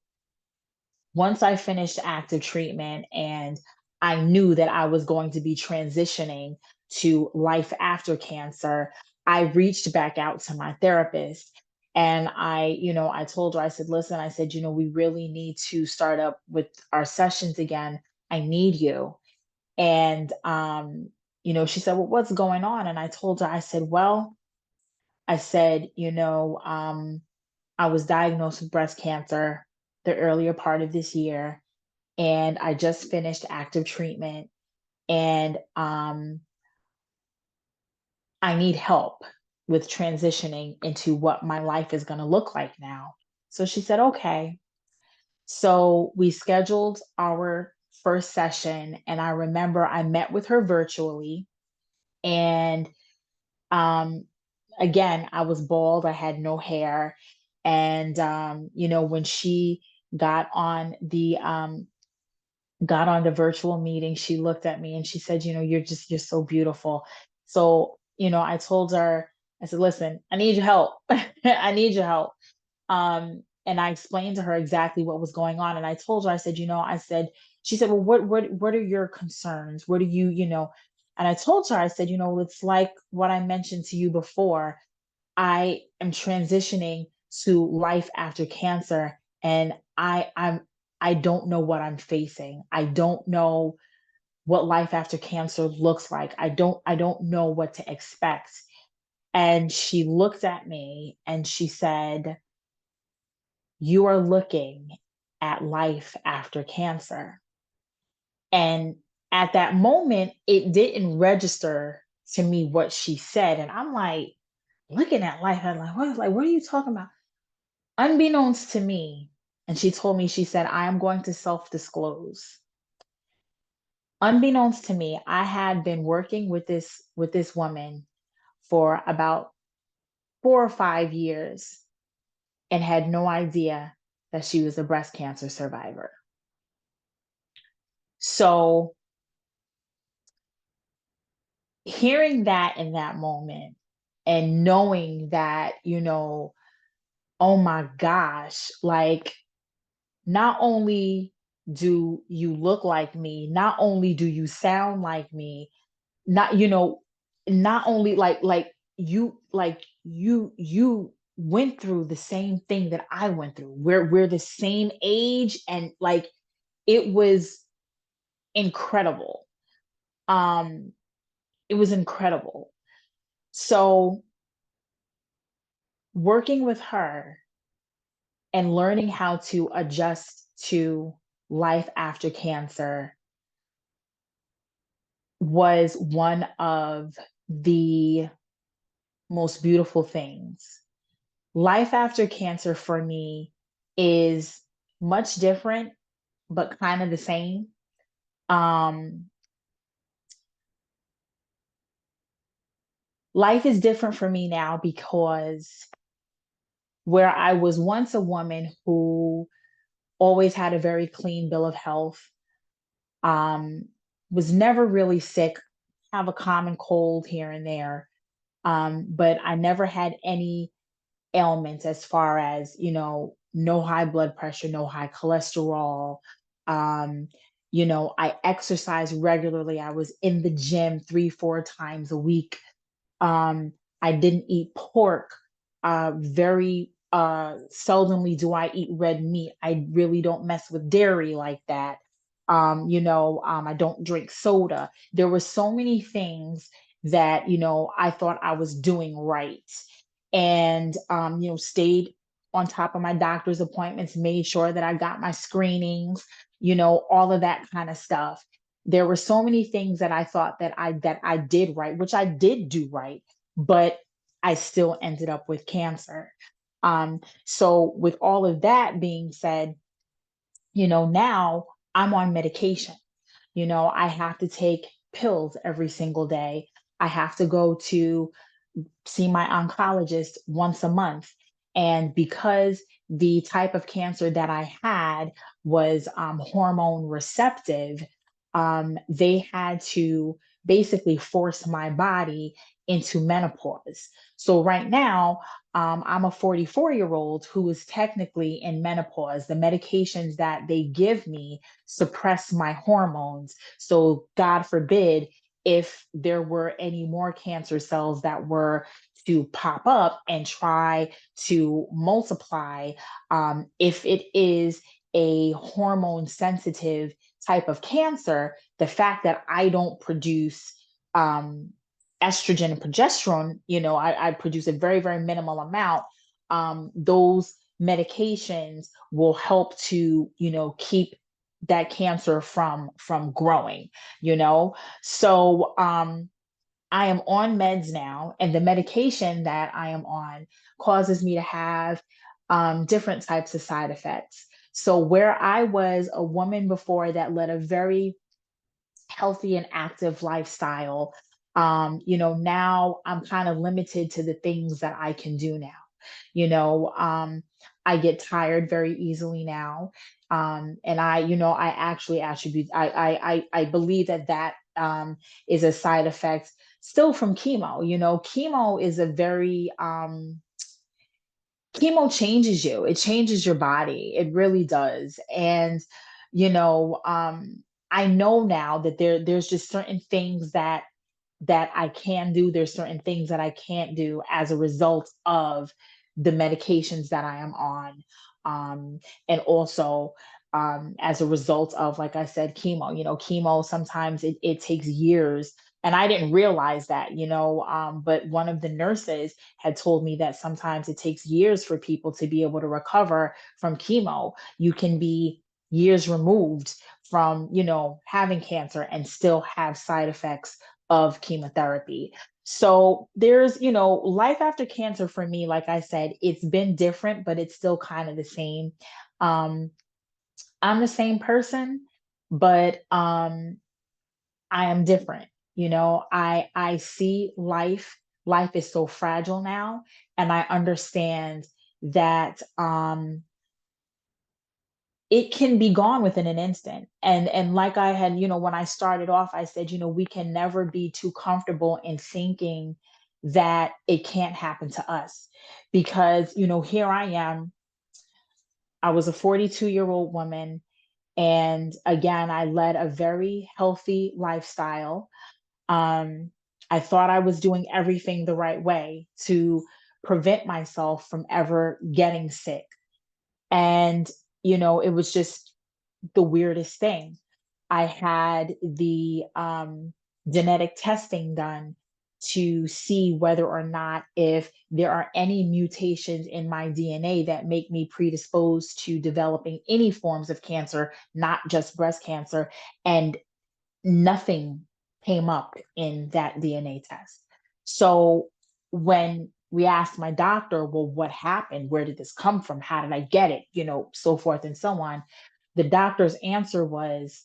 Speaker 2: once I finished active treatment and I knew that I was going to be transitioning to life after cancer, I reached back out to my therapist and I told her, I said, listen, I said, we really need to start up with our sessions again. I need you. And she said, well, what's going on? And I told her, I said, well, I said, I was diagnosed with breast cancer the earlier part of this year, and I just finished active treatment, and I need help with transitioning into what my life is going to look like now. So she said, okay. So we scheduled our first session, and I remember I met with her virtually, and Um, again, I was bald, I had no hair. And when she got on the virtual meeting, she looked at me and she said, you're so beautiful. So, I told her, I said, listen, I need your help. I need your help. And I explained to her exactly what was going on. And I told her, I said, she said, well, what are your concerns? What do you? And I told her, I said, it's like what I mentioned to you before. I am transitioning to life after cancer, and I don't know what I'm facing. I don't know what life after cancer looks like. I don't know what to expect. And she looked at me and she said, you are looking at life after cancer. And at that moment, it didn't register to me what she said. And I'm like, looking at life, I'm like, what are you talking about? Unbeknownst to me, and she told me, she said, I am going to self-disclose. Unbeknownst to me, I had been working with this woman for about 4 or 5 years and had no idea that she was a breast cancer survivor. So hearing that in that moment and knowing that, oh my gosh, like not only do you look like me, not only do you sound like me, not, not only you went through the same thing that I went through. We're the same age, and like it was incredible. Um, it was incredible. So working with her and learning how to adjust to life after cancer was one of the most beautiful things. Life after cancer for me is much different, but kind of the same. Um, Life is different for me now because where I was once a woman who always had a very clean bill of health, um, was never really sick, have a common cold here and there, but I never had any ailments as far as, no high blood pressure, no high cholesterol. Um, I exercise regularly. I was in the gym 3, 4 times a week. Um, I didn't eat pork. Very seldomly do I eat red meat. I really don't mess with dairy like that. I don't drink soda. There were so many things that, I thought I was doing right. And, stayed on top of my doctor's appointments, made sure that I got my screenings, all of that kind of stuff. There were so many things that I thought that I did right, which I did do right, but I still ended up with cancer. So with all of that being said, now I'm on medication. I have to take pills every single day. I have to go to see my oncologist once a month. And because the type of cancer that I had was hormone receptive, they had to basically force my body into menopause. So right now, I'm a 44-year-old who is technically in menopause. The medications that they give me suppress my hormones. So, God forbid, if there were any more cancer cells that were to pop up and try to multiply, if it is a hormone sensitive type of cancer, the fact that I don't produce um, estrogen and progesterone, I produce a very, very minimal amount. Those medications will help to, keep that cancer from growing, you know. So I am on meds now, and the medication that I am on causes me to have different types of side effects. So, where I was a woman before that led a very healthy and active lifestyle, now I'm kind of limited to the things that I can do now. You know, um, I get tired very easily now. And I actually attribute, I believe that is a side effect still from chemo. Chemo is a very, chemo changes you. It changes your body. It really does. And, you know, um, I know now that there's just certain things that I can do. There's certain things that I can't do as a result of the medications that I am on. And also as a result of, like I said, chemo. Chemo sometimes it takes years. And I didn't realize that, but one of the nurses had told me that sometimes it takes years for people to be able to recover from chemo. You can be years removed from, having cancer and still have side effects of chemotherapy. So there's, life after cancer for me, like I said, it's been different, but it's still kind of the same. Um, I'm the same person, but I am different. I see life. Life is so fragile now, and I understand that it can be gone within an instant. And like I had, when I started off, I said, we can never be too comfortable in thinking that it can't happen to us. Because, here I am. I was a 42-year-old woman. And again, I led a very healthy lifestyle. um, I thought I was doing everything the right way to prevent myself from ever getting sick. And, it was just the weirdest thing. I had the genetic testing done to see whether or not if there are any mutations in my DNA that make me predisposed to developing any forms of cancer, not just breast cancer. And nothing came up in that DNA test. So when we asked my doctor, well, what happened? Where did this come from? How did I get it? So forth and so on. The doctor's answer was,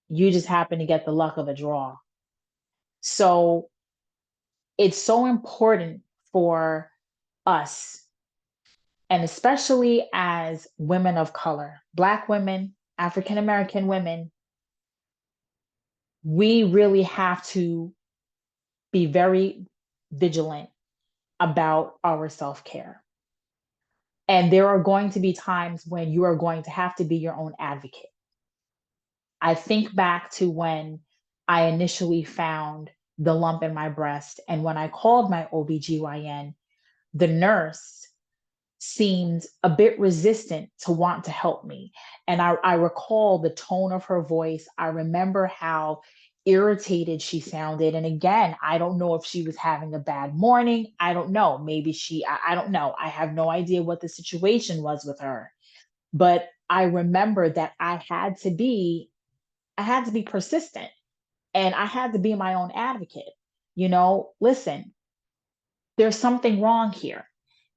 Speaker 2: you just happen to get the luck of the draw. So it's so important for us, and especially as women of color, Black women, African American women, we really have to be very vigilant about our self care. And there are going to be times when you are going to have to be your own advocate. I think back to when I initially found the lump in my breast, and when I called my OBGYN, the nurse
Speaker 3: seemed a bit resistant to want to help me. And I recall the tone of her voice. I remember how irritated she sounded. And again, I don't know if she was having a bad morning. I don't know. Maybe I don't know. I have no idea what the situation was with her. But I remember that I had to be persistent, and I had to be my own advocate. Listen, there's something wrong here.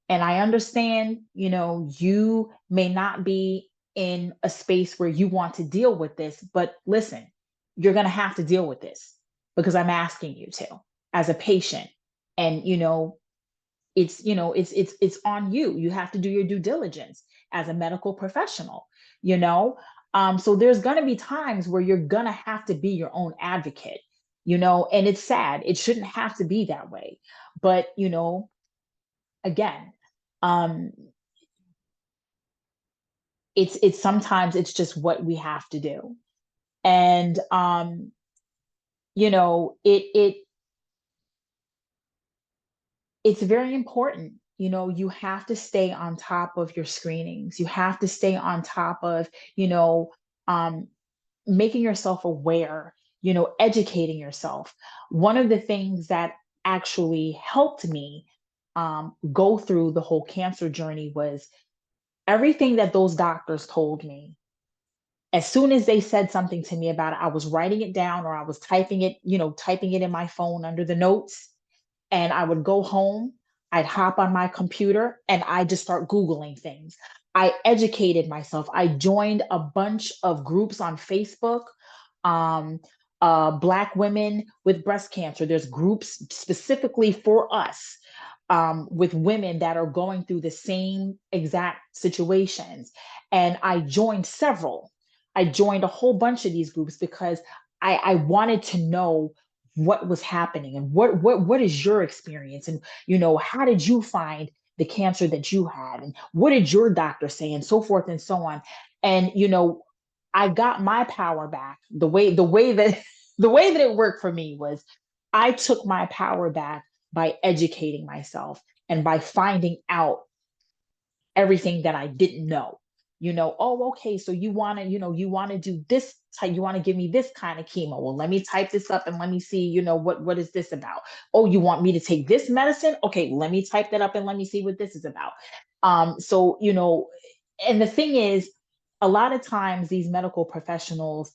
Speaker 3: And I understand, you may not be in a space where you want to deal with this, but listen, you're going to have to deal with this because I'm asking you to as a patient. And, it's on you. You have to do your due diligence as a medical professional, you know? So there's going to be times where you're going to have to be your own advocate, and it's sad. It shouldn't have to be that way. But, again, um it's sometimes it's just what we have to do. And it it's very important. You have to stay on top of your screenings. You have to stay on top of, um making yourself aware, educating yourself. One of the things that actually helped me go through the whole cancer journey was everything that those doctors told me. As soon as they said something to me about it, I was writing it down, or I was typing it in my phone under the notes. And I would go home, I'd hop on my computer, and I just start Googling things. I educated myself. I joined a bunch of groups on Facebook. Um, Black women with breast cancer. There's groups specifically for us, with women that are going through the same exact situations. And I joined several. I joined a whole bunch of these groups because I wanted to know what was happening, and what is your experience, and how did you find the cancer that you had, and what did your doctor say, and so forth and so on. And I got my power back. The way that the way that it worked for me was I took my power back by educating myself and by finding out everything that I didn't know. Oh, okay, so you want to do this type, you want to give me this kind of chemo. Well, let me type this up and let me see, what is this about? Oh, you want me to take this medicine? Okay, let me type that up and let me see what this is about. So, and the thing is, a lot of times these medical professionals,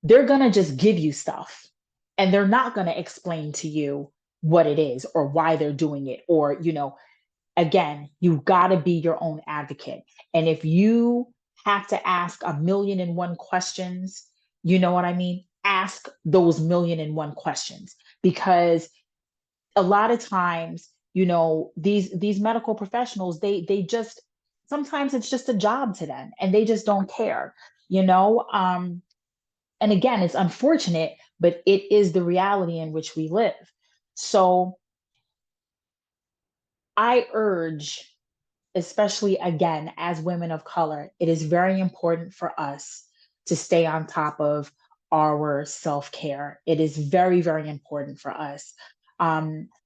Speaker 3: they're going to just give you stuff, and they're not going to explain to you what it is or why they're doing it, or again, you've got to be your own advocate. And if you have to ask a million and one questions, you know what I mean? Ask those million and one questions, because a lot of times, these medical professionals, they just, sometimes it's just a job to them, and they just don't care, you know? And again, it's unfortunate, but it is the reality in which we live. So I urge, especially again, as women of color, it is very important for us to stay on top of our self care. It is very, very important for us.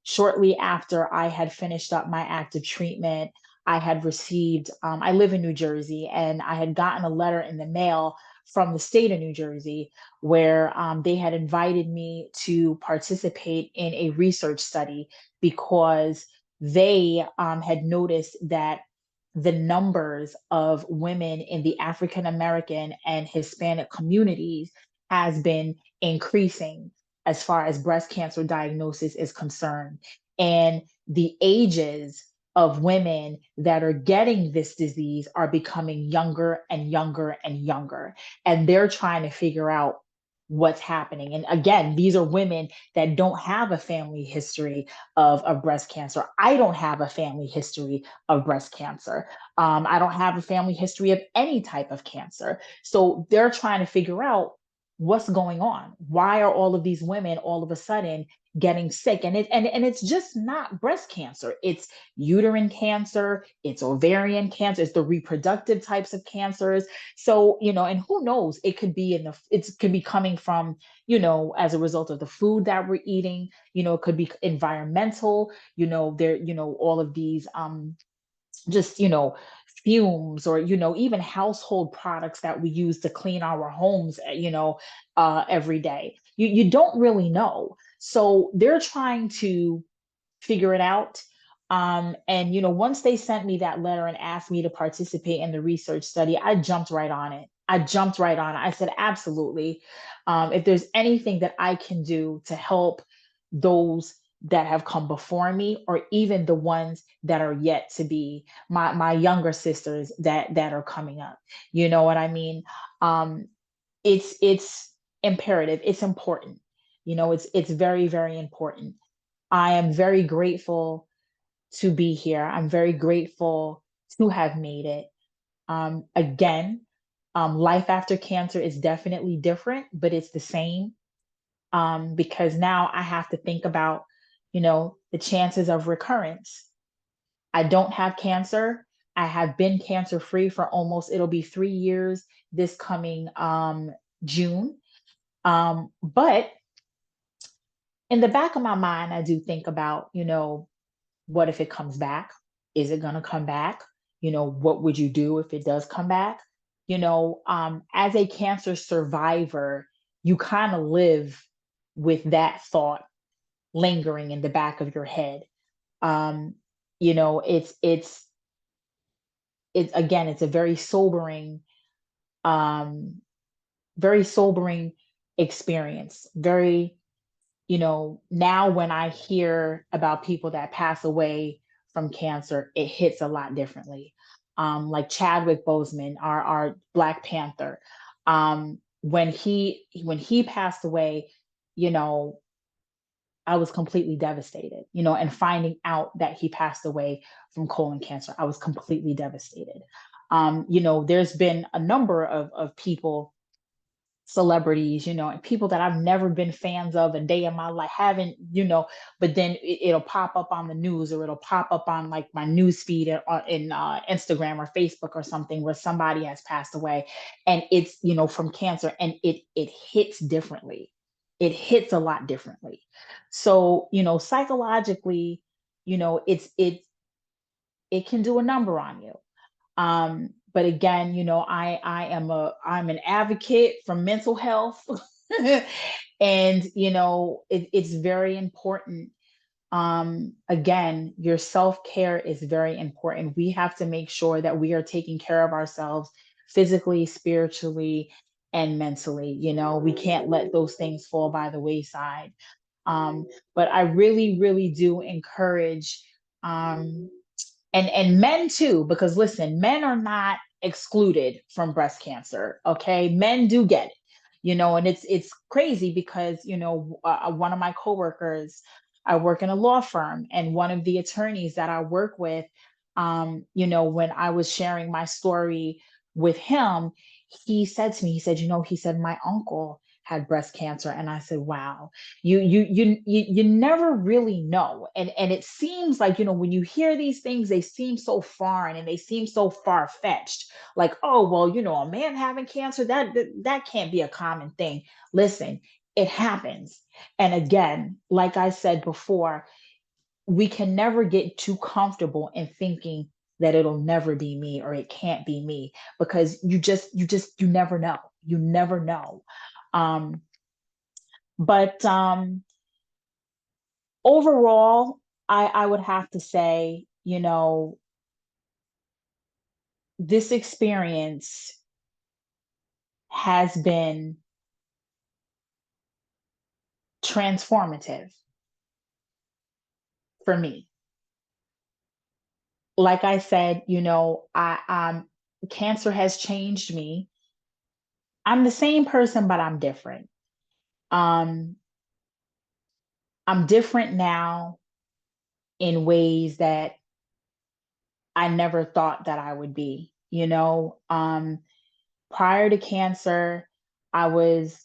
Speaker 3: Shortly after I had finished up my active treatment, I had received, I live in New Jersey, and I had gotten a letter in the mail from the state of New Jersey where they had invited me to participate in a research study because they had noticed that the numbers of women in the African American and Hispanic communities has been increasing as far as breast cancer diagnosis is concerned. And the ages of women that are getting this disease are becoming younger and younger and younger. And they're trying to figure out what's happening. And again, these are women that don't have a family history of breast cancer. I don't have a family history of breast cancer. I don't have a family history of any type of cancer. So they're trying to figure out what's going on. Why are all of these women all of a sudden getting sick? And it's just not breast cancer. It's uterine cancer, it's ovarian cancer, it's the reproductive types of cancers. So, and who knows, it could be coming from, as a result of the food that we're eating, it could be environmental, all of these just, fumes, or, even household products that we use to clean our homes, every day. You don't really know. So they're trying to figure it out. And once they sent me that letter and asked me to participate in the research study, I jumped right on it. I jumped right on it. I said, absolutely. If there's anything that I can do to help those that have come before me, or even the ones that are yet to be, my younger sisters that are coming up, you know what I mean? Um, it's imperative. It's important. It's very, very important. I am very grateful to be here. I'm very grateful to have made it. Again, life after cancer is definitely different, but it's the same, because now I have to think about, the chances of recurrence. I don't have cancer. I have been cancer free for almost, it'll be 3 years this coming June. But in the back of my mind, I do think about, what if it comes back? Is it going to come back? What would you do if it does come back? As a cancer survivor, you kind of live with that thought lingering in the back of your head. Um, it's again, it's a um, very sobering experience. Very, now when I hear about people that pass away from cancer, it hits a lot differently. Like Chadwick Boseman, our Black Panther, when he passed away, you know, I was completely devastated. And finding out that he passed away from colon cancer, I was completely devastated. There's been a number of people, celebrities, and people that I've never been fans of a day in my life, haven't, but then it'll pop up on the news, or it'll pop up on like my news feed in Instagram or Facebook or something, where somebody has passed away, and it's, from cancer, and it hits differently. It hits a lot differently. So, psychologically, it can do a number on you. But again, I'm an advocate for mental health. And it's very important. Again, your self-care is very important. We have to make sure that we are taking care of ourselves physically, spiritually, and mentally. We can't let those things fall by the wayside. But I really, really do encourage, um, and men too, because listen, men are not excluded from breast cancer. Okay, men do get it. And it's crazy because one of my coworkers, I work in a law firm, and one of the attorneys that I work with, when I was sharing my story with him, he said to me, he said, my uncle had breast cancer. And I said, wow, you never really know. And it seems like, when you hear these things, they seem so foreign and they seem so far-fetched. Like, oh, well, a man having cancer, that can't be a common thing. Listen, it happens. And again, like I said before, we can never get too comfortable in thinking that it'll never be me, or it can't be me, because you never know. You never know. Um, but overall, I would have to say, this experience has been transformative for me. Like I said, cancer has changed me. I'm the same person, but I'm different. Um, I'm different now in ways that I never thought that I would be. Prior to cancer, I was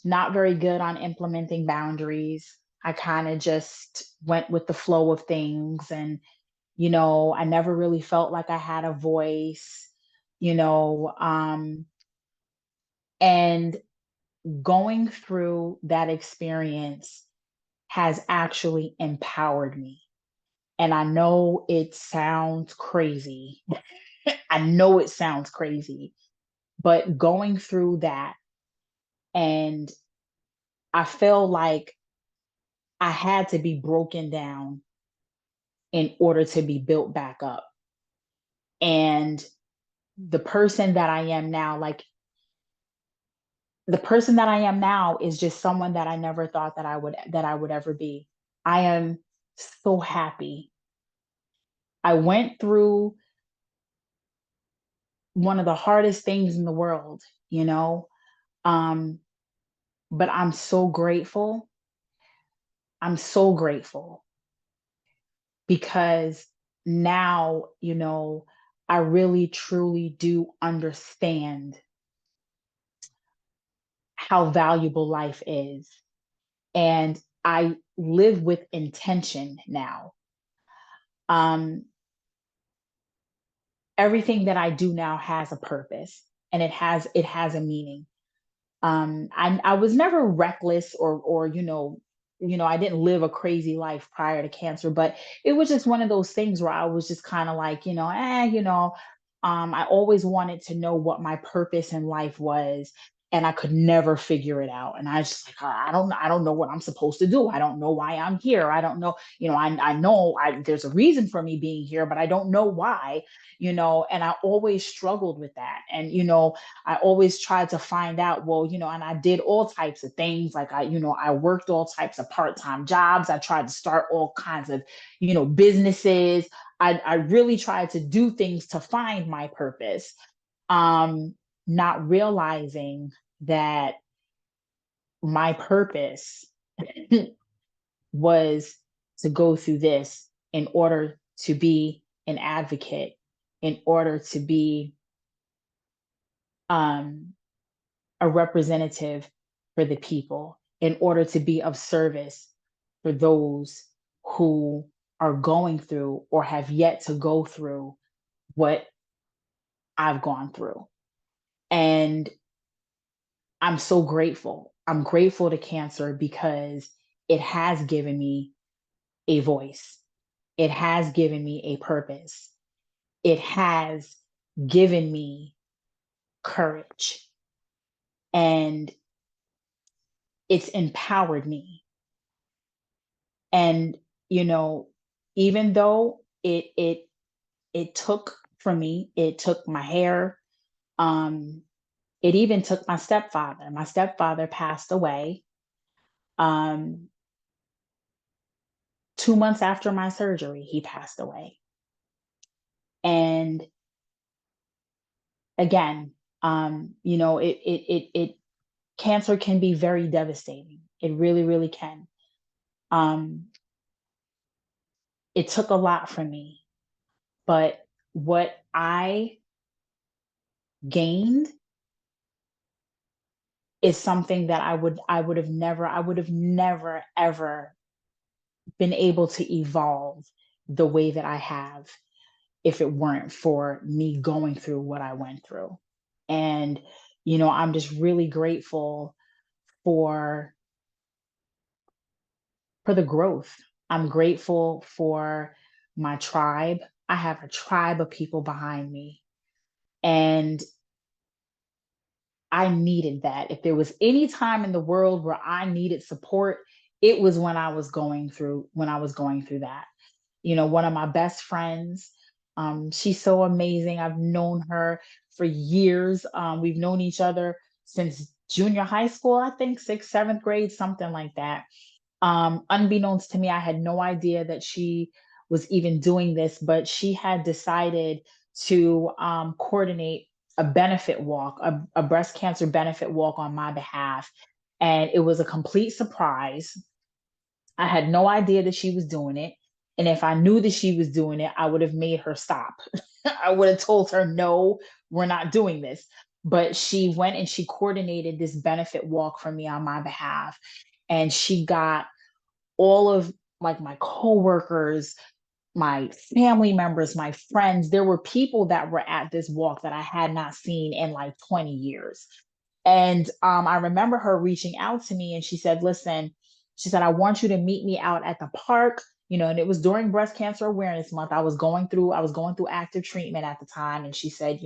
Speaker 3: not very good on implementing boundaries. I kind of just went with the flow of things. And, I never really felt like I had a voice, you know, um, and going through that experience has actually empowered me.
Speaker 2: And I know it sounds crazy. I know it sounds crazy, but going through that, and I feel like I had to be broken down in order to be built back up. And the person that I am now, like the person that I am now is just someone that I never thought that I would ever be. I am so happy. I went through one of the hardest things in the world, you know. Um, but I'm so grateful. I'm so grateful because now, I really truly do understand how valuable life is. And I live with intention now. Um, Everything that I do now has a purpose, and it has a meaning. I was never reckless, or I didn't live a crazy life prior to cancer, but it was just one of those things where I was just kind of like, I always wanted to know what my purpose in life was, and I could never figure it out. And I was just like, I don't know what I'm supposed to do. I don't know why I'm here. I don't know, I know there's a reason for me being here, but I don't know why, and I always struggled with that. And, I always tried to find out, well, and I did all types of things. Like I worked all types of part-time jobs. I tried to start all kinds of, businesses. I really tried to do things to find my purpose, um, not realizing that my purpose was to go through this in order to be an advocate, in order to be um, a representative for the people, in order to be of service for those who are going through or have yet to go through what I've gone through. And I'm so grateful. I'm grateful to cancer because it has given me a voice. It has given me a purpose. It has given me courage, and it's empowered me. And, you know, even though it took from me, it took my hair, um, it even took my stepfather. My stepfather passed away um 2 months after my surgery. He passed away. And again, it cancer can be very devastating. It really, really can. Um, it took a lot from me, but what I gained is something that I would have never ever been able to evolve the way that I have if it weren't for me going through what I went through. And I'm just really grateful for the growth. I'm grateful for my tribe. I have a tribe of people behind me, and I needed that. If there was any time in the world where I needed support, it was when I was going through that. One of my best friends, she's so amazing. I've known her for years. We've known each other since junior high school, I think, sixth, seventh grade, something like that. Unbeknownst to me, I had no idea that she was even doing this, but she had decided to coordinate a benefit walk, a breast cancer benefit walk on my behalf. And it was a complete surprise. I had no idea that she was doing it. And if I knew that she was doing it, I would have made her stop. I would have told her, no, we're not doing this. But she went and she coordinated this benefit walk for me on my behalf. And she got all of like my coworkers, my family members, my friends. There were people that were at this walk that I had not seen in like 20 years. And I remember her reaching out to me, and she said, listen, she said, I want you to meet me out at the park.
Speaker 3: and it was during breast cancer awareness month. I was going through active treatment at the time. And she said,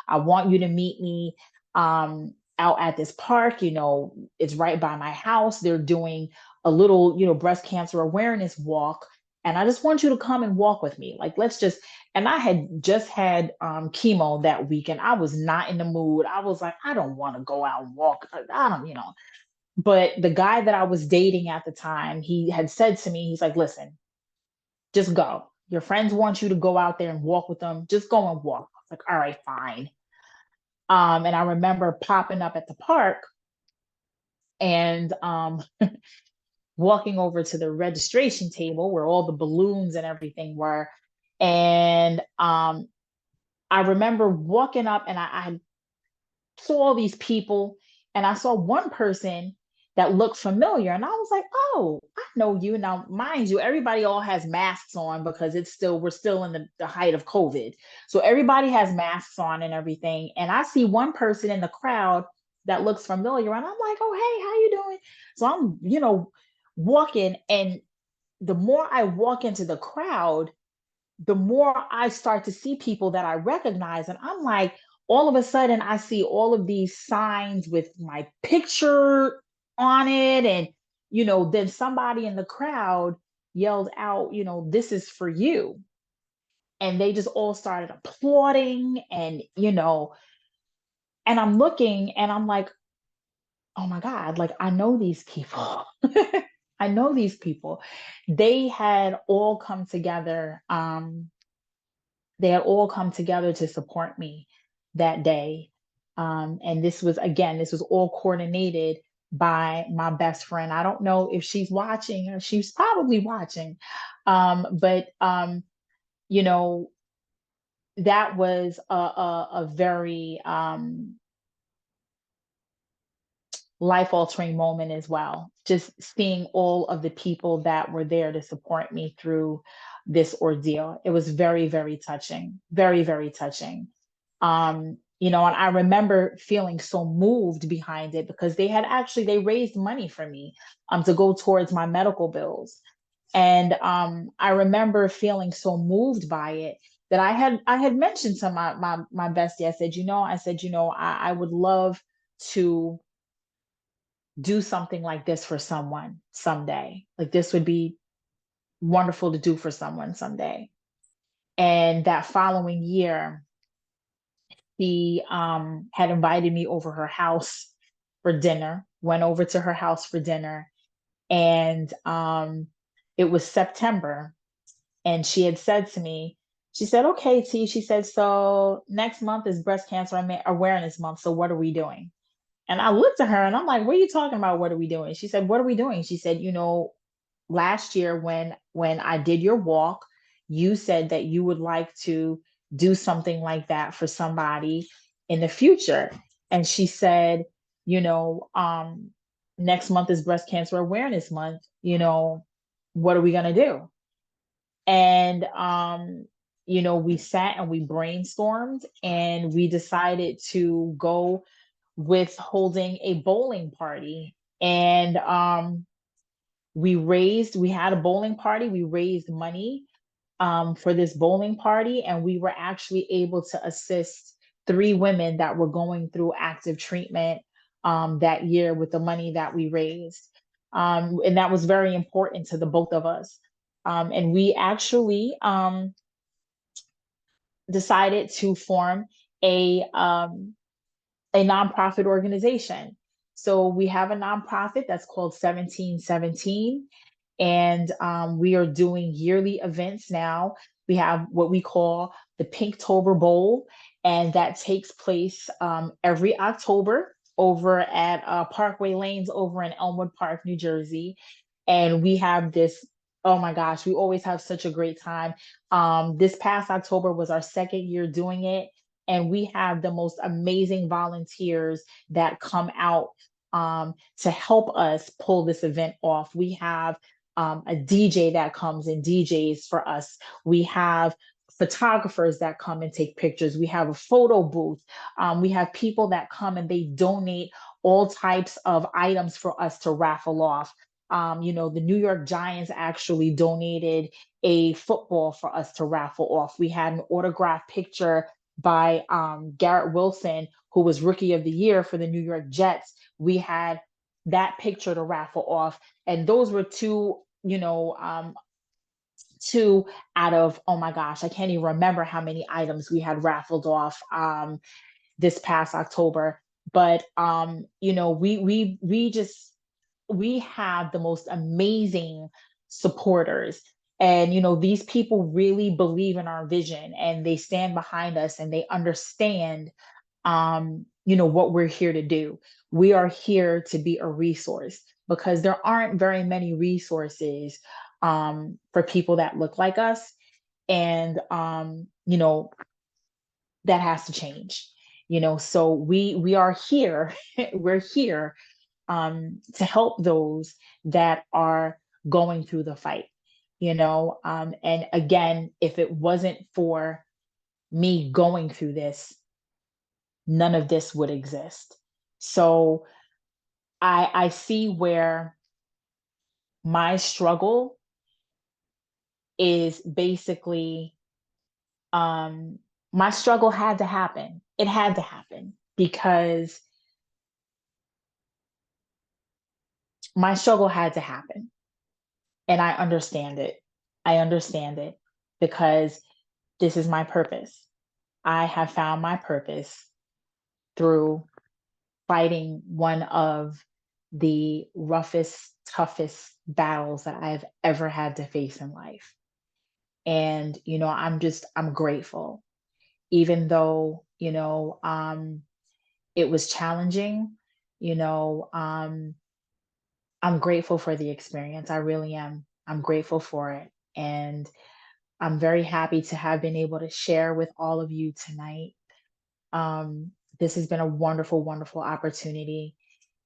Speaker 3: I want you to meet me out at this park. It's right by my house. They're doing a little, breast cancer awareness walk. And I just want you to come and walk with me. Like, let's just, and I had just had chemo that week and I was not in the mood. I was like, I don't want to go out and walk. I don't, but the guy that I was dating at the time, he had said to me, he's like, listen, just go. Your friends want you to go out there and walk with them. Just go and walk. I was like, all right, fine. And I remember popping up at the park and walking over to the registration table where all the balloons and everything were. And I remember walking up and I saw all these people and I saw one person that looked familiar. And I was like, oh, I know you. Now, mind you, everybody all has masks on because we're still in the height of COVID. So everybody has masks on and everything. And I see one person in the crowd that looks familiar. And I'm like, oh, hey, how you doing? So I'm, walking. And the more I walk into the crowd, the more I start to see people that I recognize. And I'm like, all of a sudden, I see all of these signs with my picture on it. And, then somebody in the crowd yelled out, this is for you. And they just all started applauding. And I'm looking and I'm like, oh my God, like I know these people. I know these people. They had all come together. They had all come together to support me that day. And this was all coordinated by my best friend. I don't know if she's watching or she's probably watching. But you know, that was a very life altering moment as well. Just seeing all of the people that were there to support me through this ordeal. It was very, very touching, very, very touching. And I remember feeling so moved behind it because they raised money for me to go towards my medical bills. And I remember feeling so moved by it that I had mentioned to my bestie. I would love to do something like this for someone someday. Like this would be wonderful to do for someone someday. And that following year, she had invited me over her house for dinner, went over to her house for dinner. And it was September. And she had said to me, she said, okay, T, she said, so next month is breast cancer awareness month. So what are we doing? And I looked at her and I'm like, what are you talking about? What are we doing? She said, what are we doing? She said, last year when I did your walk, you said that you would like to do something like that for somebody in the future. And she said, next month is breast cancer awareness month. What are we gonna do? And we sat and we brainstormed and we decided to go with holding a bowling party. And we had a bowling party, we raised money for this bowling party, and we were actually able to assist 3 women that were going through active treatment that year with the money that we raised. And that was very important to the both of us. And we actually decided to form a um, a nonprofit organization. So we have a nonprofit that's called 1717, and we are doing yearly events now. We have what we call the Pinktober Bowl, and that takes place every October over at Parkway Lanes over in Elmwood Park, New Jersey. And we have this, oh my gosh, we always have such a great time. This past October was our second year doing it, and we have the most amazing volunteers that come out to help us pull this event off. We have a DJ that comes and DJs for us. We have photographers that come and take pictures. We have a photo booth. We have people that come and they donate all types of items for us to raffle off. The New York Giants actually donated a football for us to raffle off. We had an autographed picture by Garrett Wilson, who was Rookie of the Year for the New York Jets. We had that picture to raffle off, and those were two out of, oh my gosh, I can't even remember how many items we had raffled off this past October. But we have the most amazing supporters. And these people really believe in our vision, and they stand behind us, and they understand what we're here to do. We are here to be a resource, because there aren't very many resources for people that look like us. And that has to change. So we are here. We're here to help those that are going through the fight. And again, if it wasn't for me going through this, none of this would exist. So I see where my struggle is basically, my struggle had to happen. It had to happen because my struggle had to happen. And I understand it. I understand it because this is my purpose. I have found my purpose through fighting one of the roughest, toughest battles that I've ever had to face in life. And, I'm grateful, even though, it was challenging, you know, um, I'm grateful for the experience. I really am. I'm grateful for it. And I'm very happy to have been able to share with all of you tonight. This has been a wonderful, wonderful opportunity.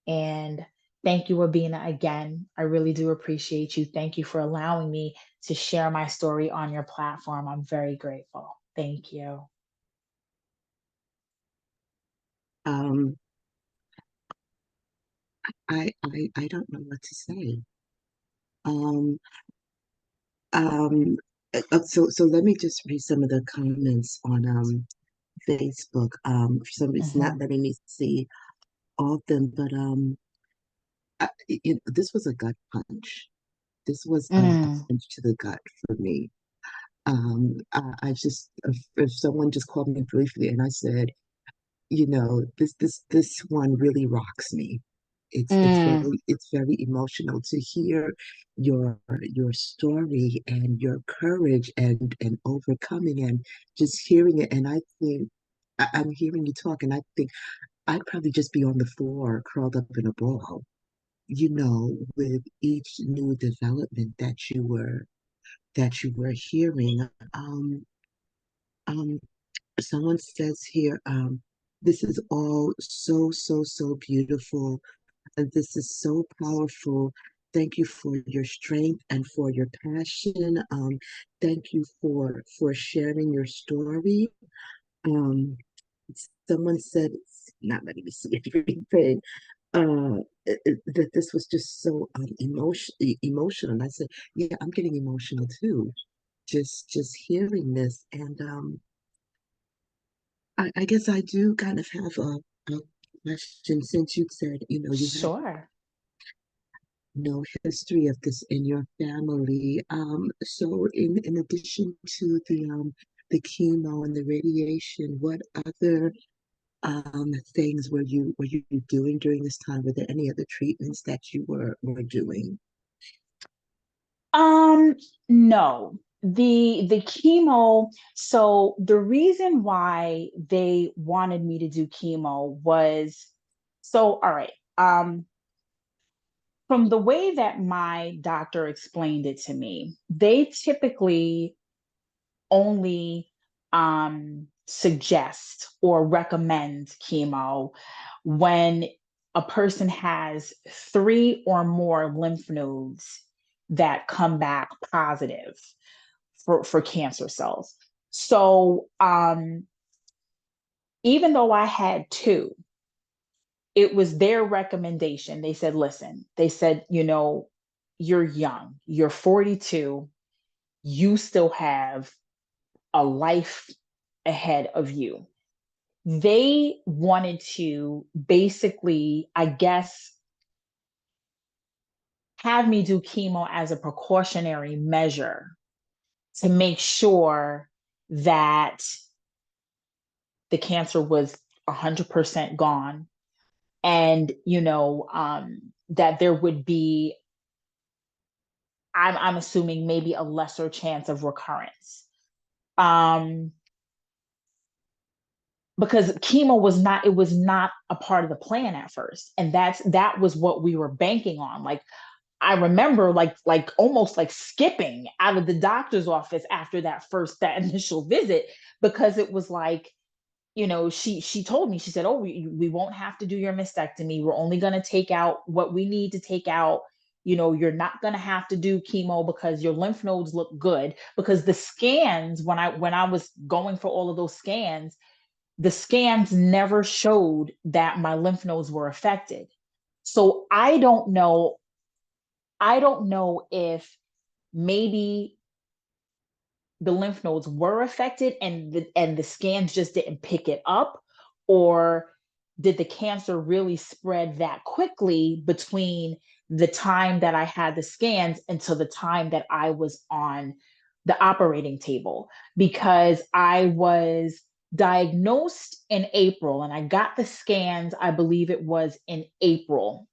Speaker 3: And thank you, Abina, again. I really do appreciate you. Thank you for allowing me to share my story on your platform. I'm very grateful. Thank you.
Speaker 1: Um, I don't know what to say. Um, um, so let me just read some of the comments on Facebook. For some reason, it's not
Speaker 3: Mhm.
Speaker 1: letting me see all of them, but this was a gut punch. This was a
Speaker 3: Mm,
Speaker 1: punch to the gut for me. I just, if someone just called me briefly and I said, this one really rocks me.
Speaker 3: mm,
Speaker 1: It's very emotional to hear your story and your courage and overcoming and just hearing it. And I think I'm hearing you talk, and I think I'd probably just be on the floor, curled up in a ball, with each new development that you were hearing. Um, Someone says here, this is all so, so, so beautiful. And this is so powerful. Thank you for your strength and for your passion. Thank you for sharing your story. Um, Someone said, it's not letting me see everything, that this was just so emotional. And I said, yeah, I'm getting emotional too, just hearing this. And I guess I do kind of have a question, since you said, you have
Speaker 3: sure.
Speaker 1: no history of this in your family. So in addition to the chemo and the radiation, what other things were you doing during this time? Were there any other treatments that you were doing?
Speaker 3: Um, no. The chemo, so the reason why they wanted me to do chemo was, so all right. From the way that my doctor explained it to me, they typically only suggest or recommend chemo when a person has three or more lymph nodes that come back positive for cancer cells. So even though I had two, it was their recommendation. They said, listen, they said, you're young, you're 42, you still have a life ahead of you. They wanted to basically, I guess, have me do chemo as a precautionary measure to make sure that the cancer was 100% gone, and that there would be, I'm assuming, maybe a lesser chance of recurrence. Um, because chemo was not, it was not a part of the plan at first. And that was what we were banking on. Like, I remember almost like skipping out of the doctor's office after that initial visit, because it was like, she told me, she said, oh, we won't have to do your mastectomy. We're only going to take out what we need to take out. You're not going to have to do chemo because your lymph nodes look good. Because the scans, when I was going for all of those scans, the scans never showed that my lymph nodes were affected. So I don't know if maybe the lymph nodes were affected and the scans just didn't pick it up, or did the cancer really spread that quickly between the time that I had the scans until the time that I was on the operating table? Because I was diagnosed in April and I got the scans, I believe it was in April,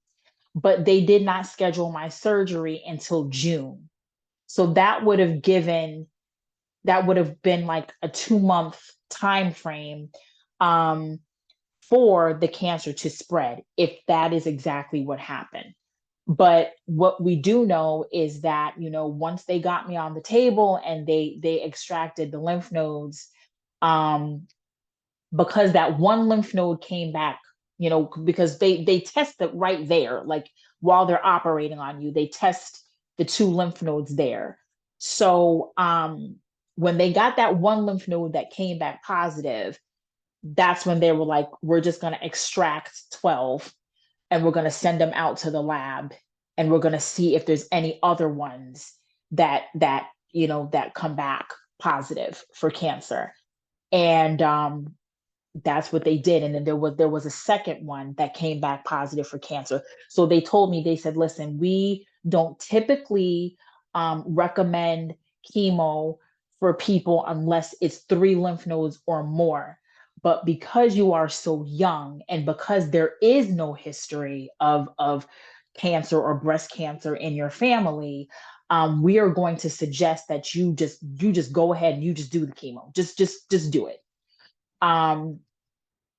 Speaker 3: but they did not schedule my surgery until June. So that would have been like a 2-month time frame, um, for the cancer to spread, if that is exactly what happened. But what we do know is that, once they got me on the table and they extracted the lymph nodes, um, because that one lymph node came back, because they test it right there, like while they're operating on you, they test the two lymph nodes there. So when they got that one lymph node that came back positive, that's when they were like, we're just going to extract 12 and we're going to send them out to the lab, and we're going to see if there's any other ones that come back positive for cancer. And that's what they did. And then there was a second one that came back positive for cancer. So they told me, they said, listen, we don't typically recommend chemo for people unless it's 3 lymph nodes or more. But because you are so young and because there is no history of cancer or breast cancer in your family, we are going to suggest that you just go ahead and you just do the chemo. Just do it. Um,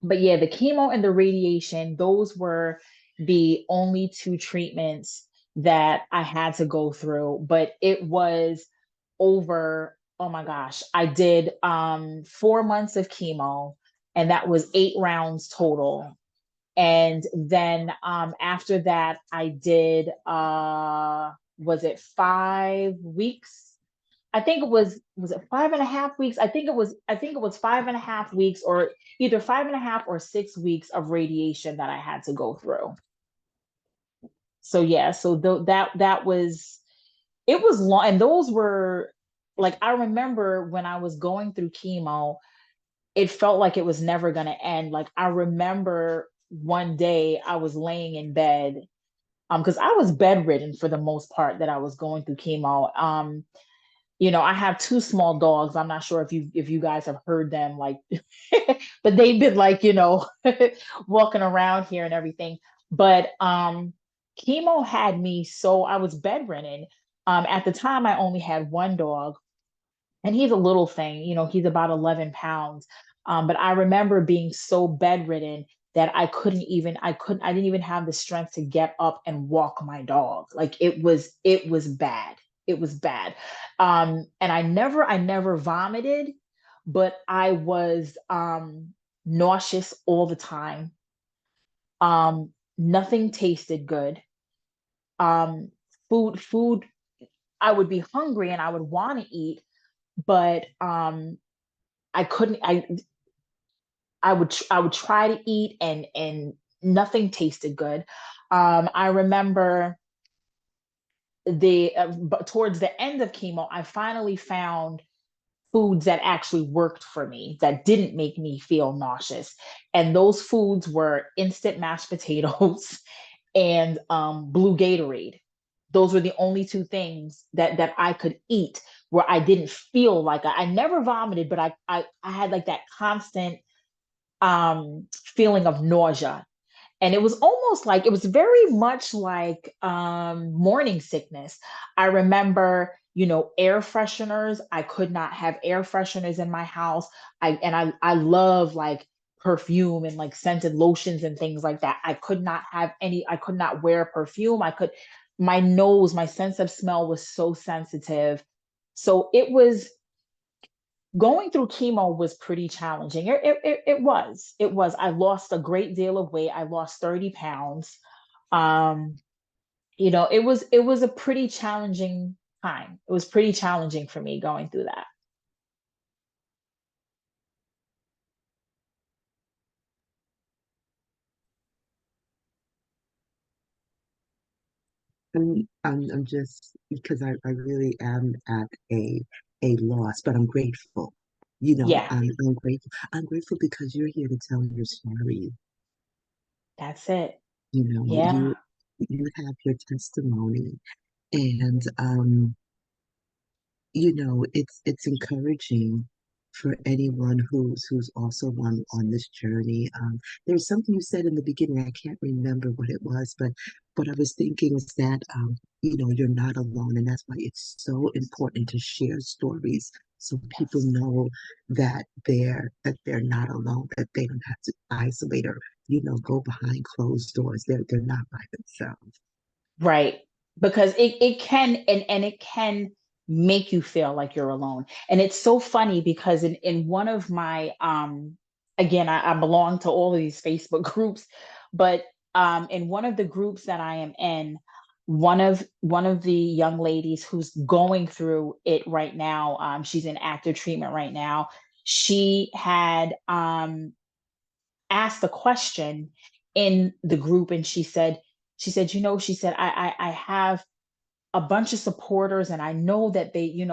Speaker 3: but yeah, the chemo and the radiation, those were the only two treatments that I had to go through. But it was over, oh my gosh, I did 4 months of chemo, and that was 8 rounds total. And then after that, I did was it 5 weeks? I think it was it 5.5 weeks? I think it was 5.5 weeks, or either 5.5 or 6 weeks of radiation that I had to go through. So yeah, so that was, it was long, and those were, like, I remember when I was going through chemo, it felt like it was never going to end. Like, I remember one day I was laying in bed, because I was bedridden for the most part that I was going through chemo. I have two small dogs. I'm not sure if you guys have heard them, like, but they've been, like, walking around here and everything. But chemo had me, so I was bedridden. At the time, I only had one dog, and he's a little thing. He's about 11 pounds. But I remember being so bedridden that I didn't even have the strength to get up and walk my dog. Like, it was bad. It was bad. And I never vomited, but I was nauseous all the time. Nothing tasted good. Um, food, I would be hungry and I would want to eat, but I couldn't. I would try to eat, and nothing tasted good. I remember but towards the end of chemo, I finally found foods that actually worked for me, that didn't make me feel nauseous. And those foods were instant mashed potatoes and blue Gatorade. Those were the only two things that I could eat where I didn't feel like I never vomited, but I had like that constant feeling of nausea. And it was almost like, it was very much like morning sickness. I remember, air fresheners. I could not have air fresheners in my house. I love like perfume and like scented lotions and things like that. I could not have any, I could not wear perfume. My nose, my sense of smell was so sensitive. So it was, going through chemo was pretty challenging. It was. I lost a great deal of weight. I lost 30 pounds. Um, it was a pretty challenging time. It was pretty challenging for me going through that.
Speaker 1: I'm just because I really am at a loss, but I'm grateful.
Speaker 3: Yeah,
Speaker 1: I'm grateful. I'm grateful because you're here to tell your story.
Speaker 3: that's it.
Speaker 1: You know,
Speaker 3: Yeah.
Speaker 1: you have your testimony, and it's encouraging for anyone who's also on this journey. There's something you said in the beginning. I can't remember what it was, but I was thinking is that you're not alone, and that's why it's so important to share stories so people
Speaker 3: Yes.
Speaker 1: know that they're not alone, that they don't have to isolate or go behind closed doors. They're not by themselves.
Speaker 3: Right. Because it can, and it can make you feel like you're alone. And it's so funny because in one of my again, I belong to all of these Facebook groups, but in one of the groups that I am in, one of the young ladies who's going through it right now, she's in active treatment right now. She had asked a question in the group, and she said, I have a bunch of supporters, and I know that they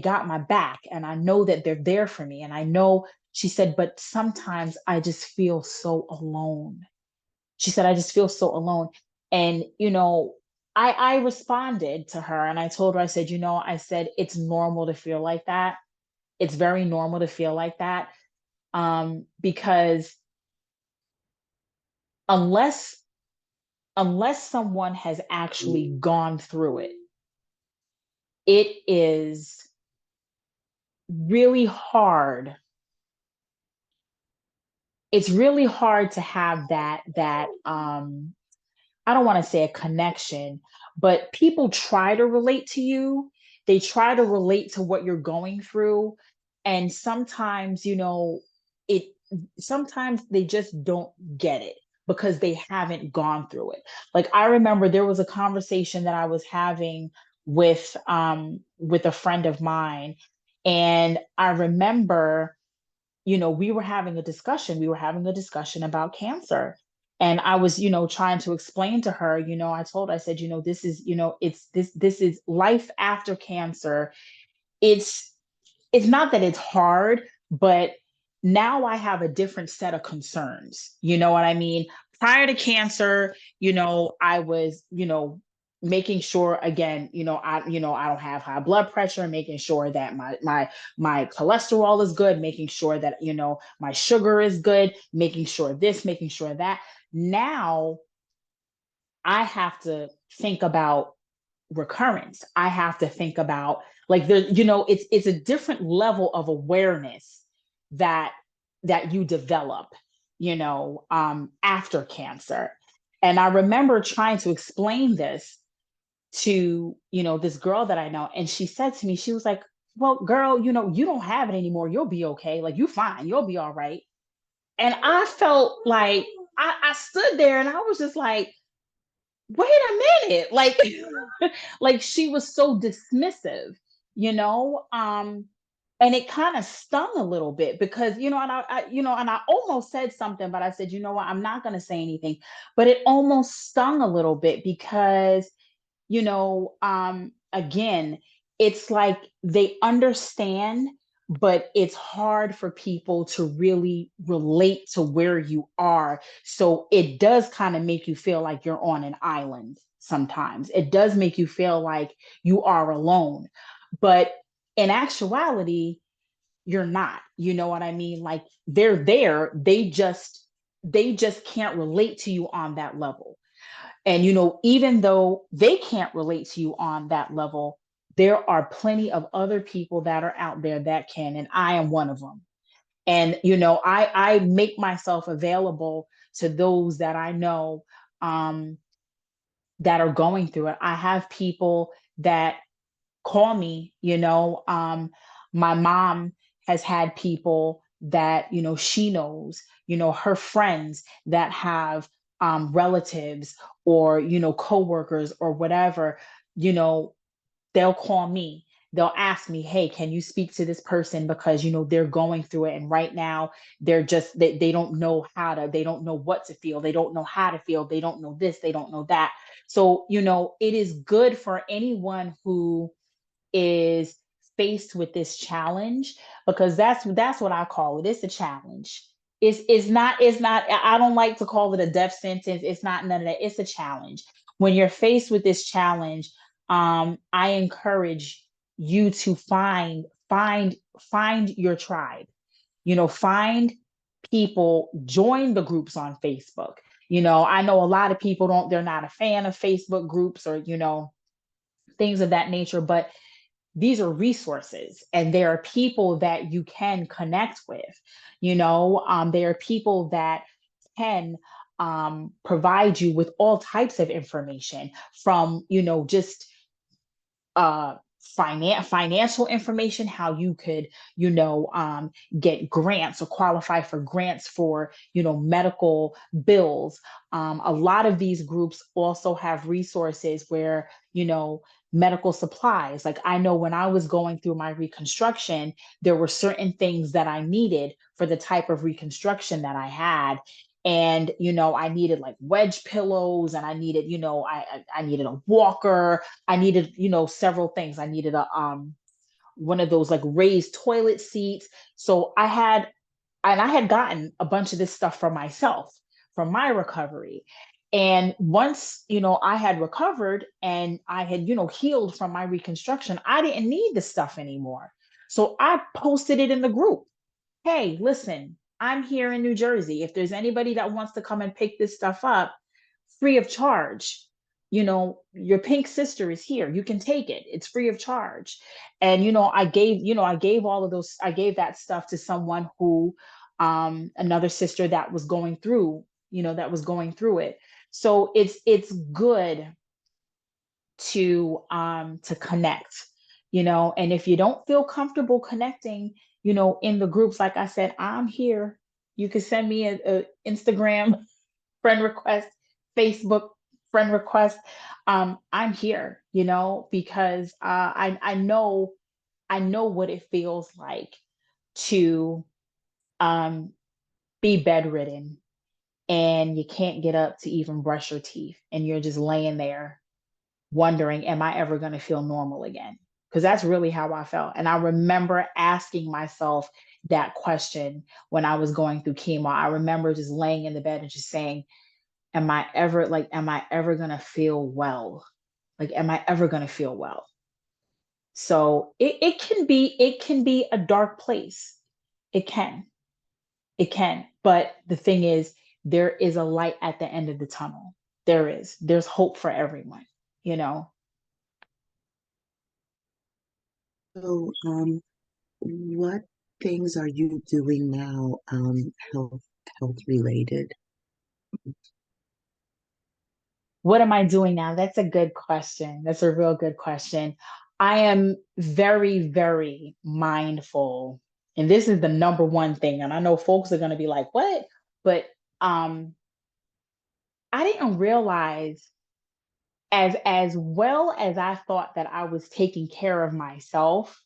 Speaker 3: got my back, and I know that they're there for me. And I know, she said, but sometimes I just feel so alone. She said, I just feel so alone. And I responded to her, and I told her, I said, I said, it's normal to feel like that. It's very normal to feel like that. Because unless someone has actually gone through it, it is really hard. It's really hard to have that I don't want to say a connection, but people try to relate to you. They try to relate to what you're going through. And sometimes, it sometimes they just don't get it because they haven't gone through it. Like, I remember there was a conversation that I was having with a friend of mine. And I remember, we were having a discussion about cancer. And I was, trying to explain to her, I said, this is, this is life after cancer. it's it's not that it's hard, but now I have a different set of concerns. You know what I mean? Prior to cancer, I was, making sure, again, I don't have high blood pressure, making sure that my cholesterol is good, making sure that, my sugar is good, making sure this, making sure that. Now I have to think about recurrence. I have to think about, like, it's a different level of awareness that you develop, after cancer. And I remember trying to explain this to, this girl that I know, and she said to me, she was like, well, girl, you don't have it anymore. You'll be okay. Like, you fine. You'll be all right. And I felt like I stood there and I was just like, wait a minute, like, like, she was so dismissive, you know.
Speaker 2: And it kind of stung a little bit because, and I almost said something, but I said, you know what, I'm not going to say anything. But it almost stung a little bit because, again, it's like they understand, but it's hard for people to really relate to where you are. So it does kind of make you feel like you're on an island sometimes. It does make you feel like you are alone. But in actuality, you're not. You know what I mean? Like they're there, they just can't relate to you on that level. And even though they can't relate to you on that level, there are plenty of other people that are out there that can, and I am one of them. And I make myself available to those that I know, um, that are going through it. I have people that call me. My mom has had people that she knows, her friends that have relatives or coworkers or whatever. you know they'll call me, they'll ask me, hey, can you speak to this person, because they're going through it, and right now they don't know they don't know what to feel, they don't know how to feel, they don't know this, they don't know that. So it is good for anyone who is faced with this challenge, because that's what I call it. It's a challenge. It's not I don't like to call it a death sentence. It's not none of that. It's a challenge. When you're faced with this challenge, I encourage you to find your tribe. Find people, join the groups on Facebook. I know a lot of people they're not a fan of Facebook groups or things of that nature, but these are resources and there are people that you can connect with. There are people that can provide you with all types of information, from just financial information, how you could get grants or qualify for grants for medical bills. A lot of these groups also have resources where medical supplies. Like, I know when I was going through my reconstruction, there were certain things that I needed for the type of reconstruction that I had. And I needed like wedge pillows, and I needed I needed a walker. I needed, several things. I needed a one of those like raised toilet seats. So I had gotten a bunch of this stuff for myself from my recovery. And once, I had recovered and I had, healed from my reconstruction, I didn't need this stuff anymore. So I posted it in the group. Hey, listen, I'm here in New Jersey. If there's anybody that wants to come and pick this stuff up free of charge, your pink sister is here. You can take it. It's free of charge. And I gave all of those, I gave that stuff to someone who another sister that was going through, it. So it's good to connect, and if you don't feel comfortable connecting, in the groups, like I said, I'm here. You can send me a Instagram friend request, Facebook friend request. I'm here, because I know what it feels like to um be bedridden, and you can't get up to even brush your teeth, and you're just laying there wondering, am I ever going to feel normal again? Because that's really how I felt. And I remember asking myself that question when I was going through chemo. I remember just laying in the bed and just saying, am I ever going to feel well? Like, am I ever going to feel well? So it can be a dark place. It can. It can. But the thing is, there is a light at the end of the tunnel. There's hope for everyone, you know.
Speaker 1: So, what things are you doing now, health related?
Speaker 2: What am I doing now? That's a good question. That's a real good question. I am very, very mindful. And this is the number one thing. And I know folks are going to be like, what? But um, I didn't realize, as well as I thought that I was taking care of myself,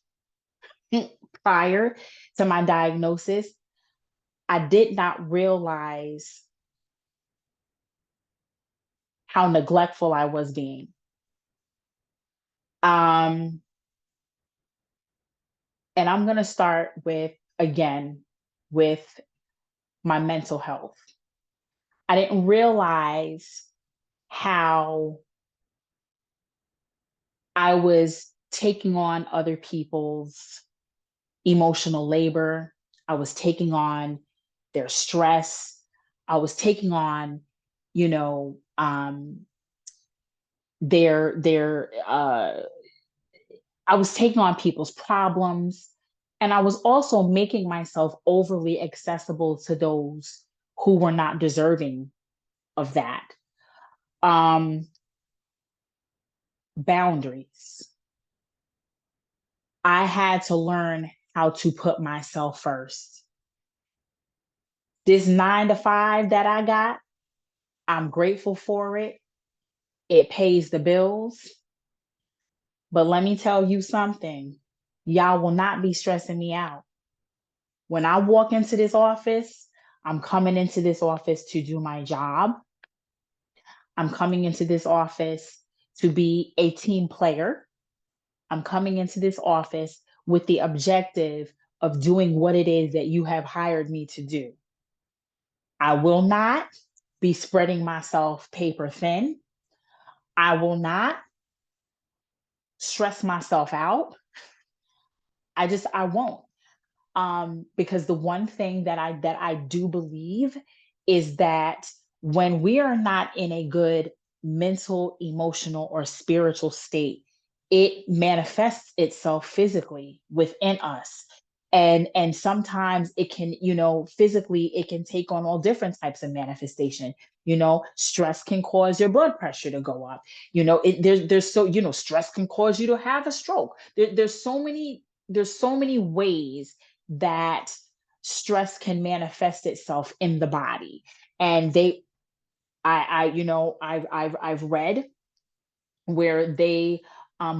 Speaker 2: prior to my diagnosis, I did not realize how neglectful I was being. Um, and I'm going to start with, again, with my mental health. I didn't realize how I was taking on other people's emotional labor. I was taking on their stress. I was taking on, you know, their I was taking on people's problems, and I was also making myself overly accessible to those who were not deserving of that. Um, Boundaries. I had to learn how to put myself first. This 9 to 5 that I got, I'm grateful for it. It pays the bills. But let me tell you something, y'all will not be stressing me out. When I walk into this office, I'm coming into this office to do my job. I'm coming into this office to be a team player. I'm coming into this office with the objective of doing what it is that you have hired me to do. I will not be spreading myself paper thin. I will not stress myself out. I won't. Because the one thing that I do believe is that when we are not in a good mental, emotional, or spiritual state, it manifests itself physically within us. And sometimes it can, physically it can take on all different types of manifestation. Stress can cause your blood pressure to go up. There's so, stress can cause you to have a stroke. There's so many ways that stress can manifest itself in the body. And I've read where they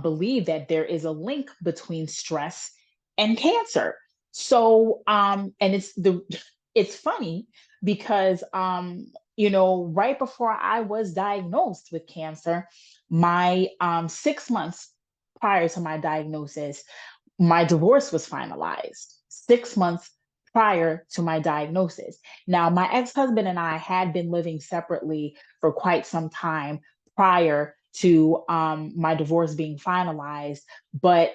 Speaker 2: believe that there is a link between stress and cancer. So and it's funny because right before I was diagnosed with cancer, my 6 months prior to my diagnosis, my divorce was finalized 6 months prior to my diagnosis. Now, my ex husband and I had been living separately for quite some time prior to my divorce being finalized. But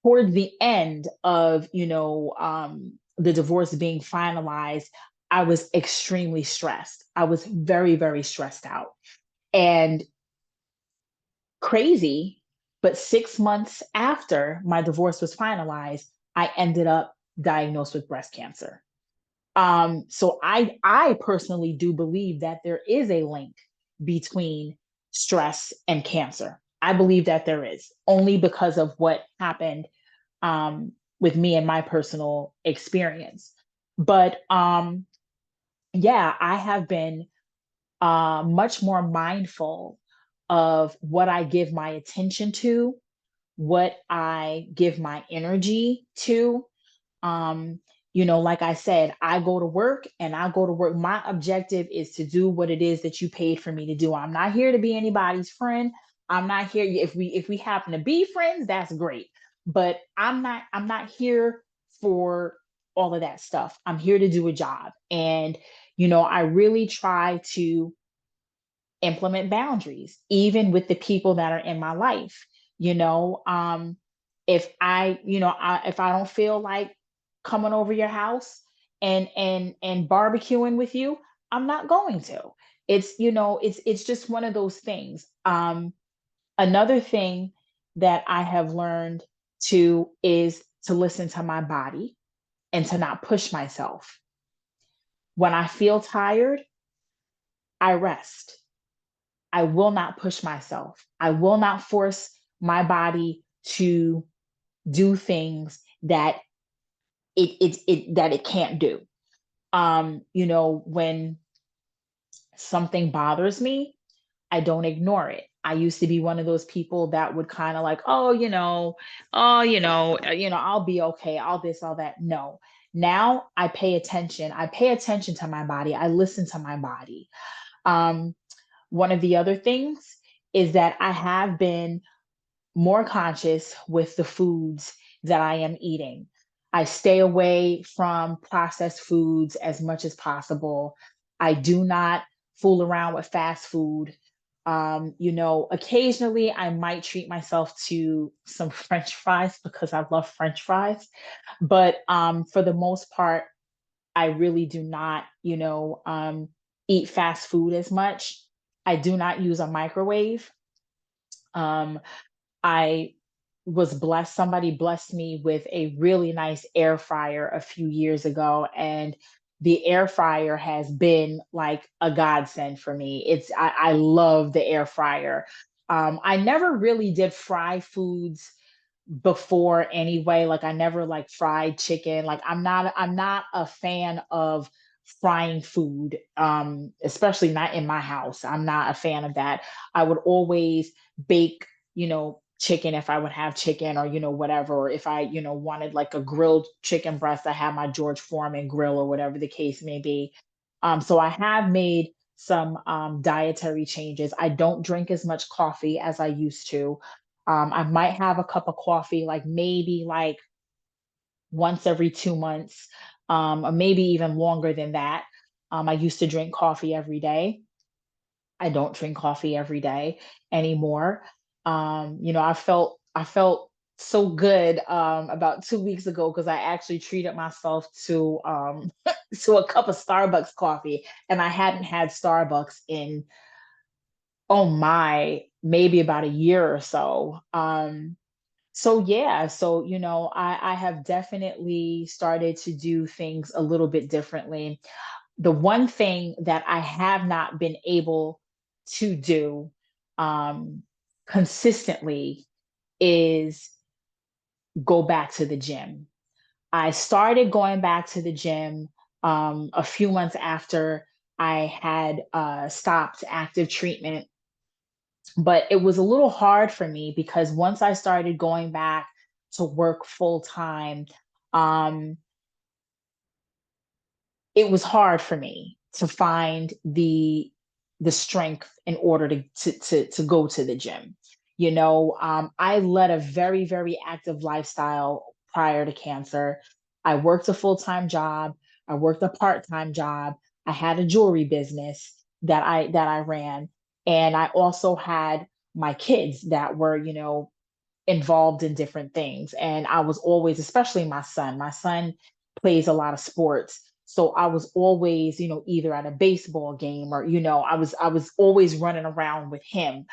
Speaker 2: towards the end of, the divorce being finalized, I was extremely stressed. I was very, very stressed out. And crazy, but 6 months after my divorce was finalized, I ended up diagnosed with breast cancer. So I personally do believe that there is a link between stress and cancer. I believe that there is, only because of what happened with me and my personal experience. But yeah, I have been much more mindful of what I give my attention to, what I give my energy to. Um, like I said, I go to work and I go to work. My objective is to do what it is that you paid for me to do. I'm not here to be anybody's friend. I'm not here. If we happen to be friends, that's great. But I'm not here for all of that stuff. I'm here to do a job. And I really try to implement boundaries, even with the people that are in my life. You know, if I don't feel like coming over your house and barbecuing with you, I'm not going to. It's just one of those things. Another thing that I have learned to is to listen to my body and to not push myself. When I feel tired, I rest. I will not push myself. I will not force my body to do things that it can't do. When something bothers me, I don't ignore it.
Speaker 3: I used to be one of those people that would kind of like, oh, I'll be okay, all this, all that. No. Now I pay attention. I pay attention to my body. I listen to my body. Um, One of the other things is that I have been more conscious with the foods that I am eating. I stay away from processed foods as much as possible. I do not fool around with fast food. Occasionally I might treat myself to some French fries because I love French fries. But for the most part, I really do not, eat fast food as much. I do not use a microwave. Um, I was blessed, somebody blessed me with a really nice air fryer a few years ago. And the air fryer has been like a godsend for me. I love the air fryer. I never really did fry foods before anyway. Like I never like fried chicken. Like I'm not a fan of frying food, especially not in my house. I'm not a fan of that. I would always bake, chicken if I would have chicken, or whatever. Or if I wanted like a grilled chicken breast, I have my George Foreman grill, or whatever the case may be. So I have made some dietary changes. I don't drink as much coffee as I used to. I might have a cup of coffee, like maybe like once every 2 months, or maybe even longer than that. I used to drink coffee every day. I don't drink coffee every day anymore. I felt so good about 2 weeks ago because I actually treated myself to to a cup of Starbucks coffee, and I hadn't had Starbucks in, oh my, maybe about a year or so. So yeah, so I have definitely started to do things a little bit differently. The one thing that I have not been able to do um, consistently is go back to the gym. I started going back to the gym a few months after I had stopped active treatment, but it was a little hard for me because once I started going back to work full time, um, it was hard for me to find the strength in order to go to the gym. I led a very, very active lifestyle prior to cancer. I worked a full-time job, I worked a part-time job, I had a jewelry business that I ran, and I also had my kids that were, involved in different things. And I was always, especially my son plays a lot of sports. So I was always, either at a baseball game, or, I was always running around with him,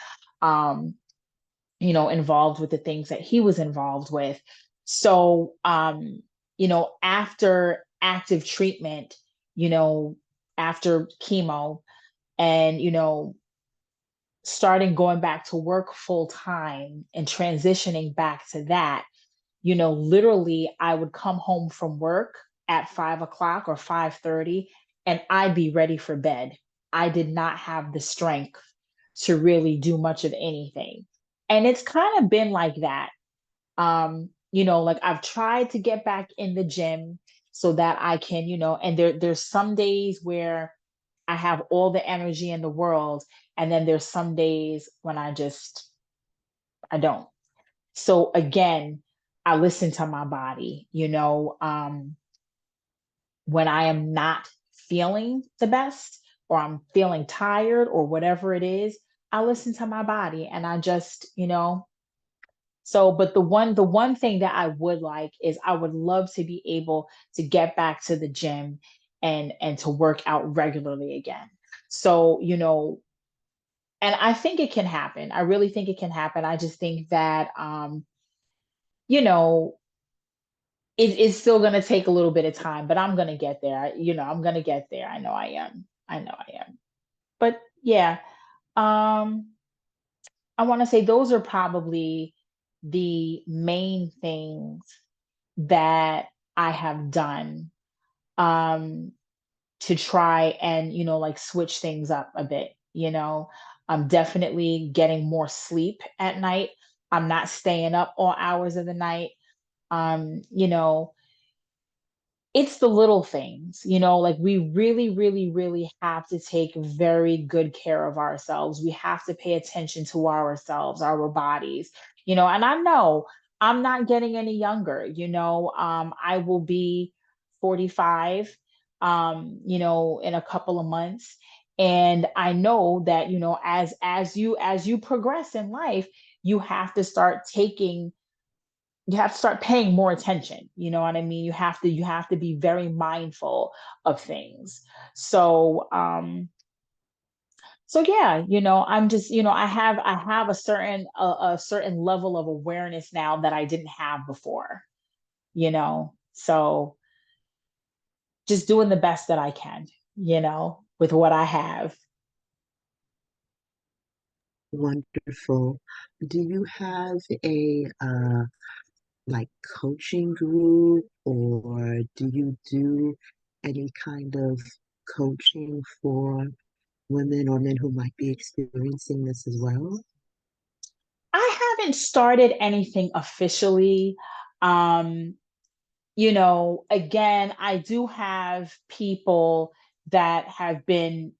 Speaker 3: um, involved with the things that he was involved with. So, after active treatment, you know, after chemo, and, starting going back to work full time and transitioning back to that, literally I would come home from work at 5 o'clock or 5:30, and I'd be ready for bed. I did not have the strength to really do much of anything. And it's kind of been like that. Like I've tried to get back in the gym so that I can, and there's some days where I have all the energy in the world, and then there's some days when I don't. So again, I listen to my body, when I am not feeling the best, or I'm feeling tired, or whatever it is, I listen to my body, and I just, so, but the one thing that I would like is I would love to be able to get back to the gym and to work out regularly again. So, and I think it can happen. I really think it can happen. I just think that you know, it's still gonna take a little bit of time, but I'm gonna get there. I'm gonna get there. I know I am. I know I am. But yeah, um, I want to say those are probably the main things that I have done um to try and like switch things up a bit. I'm definitely getting more sleep at night. I'm not staying up all hours of the night. You know, it's the little things, like we really, really, really have to take very good care of ourselves. We have to pay attention to ourselves, our bodies, and I know I'm not getting any younger. I will be 45, in a couple of months. And I know that, as you progress in life, you have to start taking you have to start paying more attention. You know what I mean? You have to be very mindful of things. So yeah, I'm just, I have a certain level of awareness now that I didn't have before. So just doing the best that I can, with what I have.
Speaker 1: Wonderful. Do you have a like coaching group, or do you do any kind of coaching for women or men who might be experiencing this as well?
Speaker 3: I haven't started anything officially. Um, again, I do have people that have been,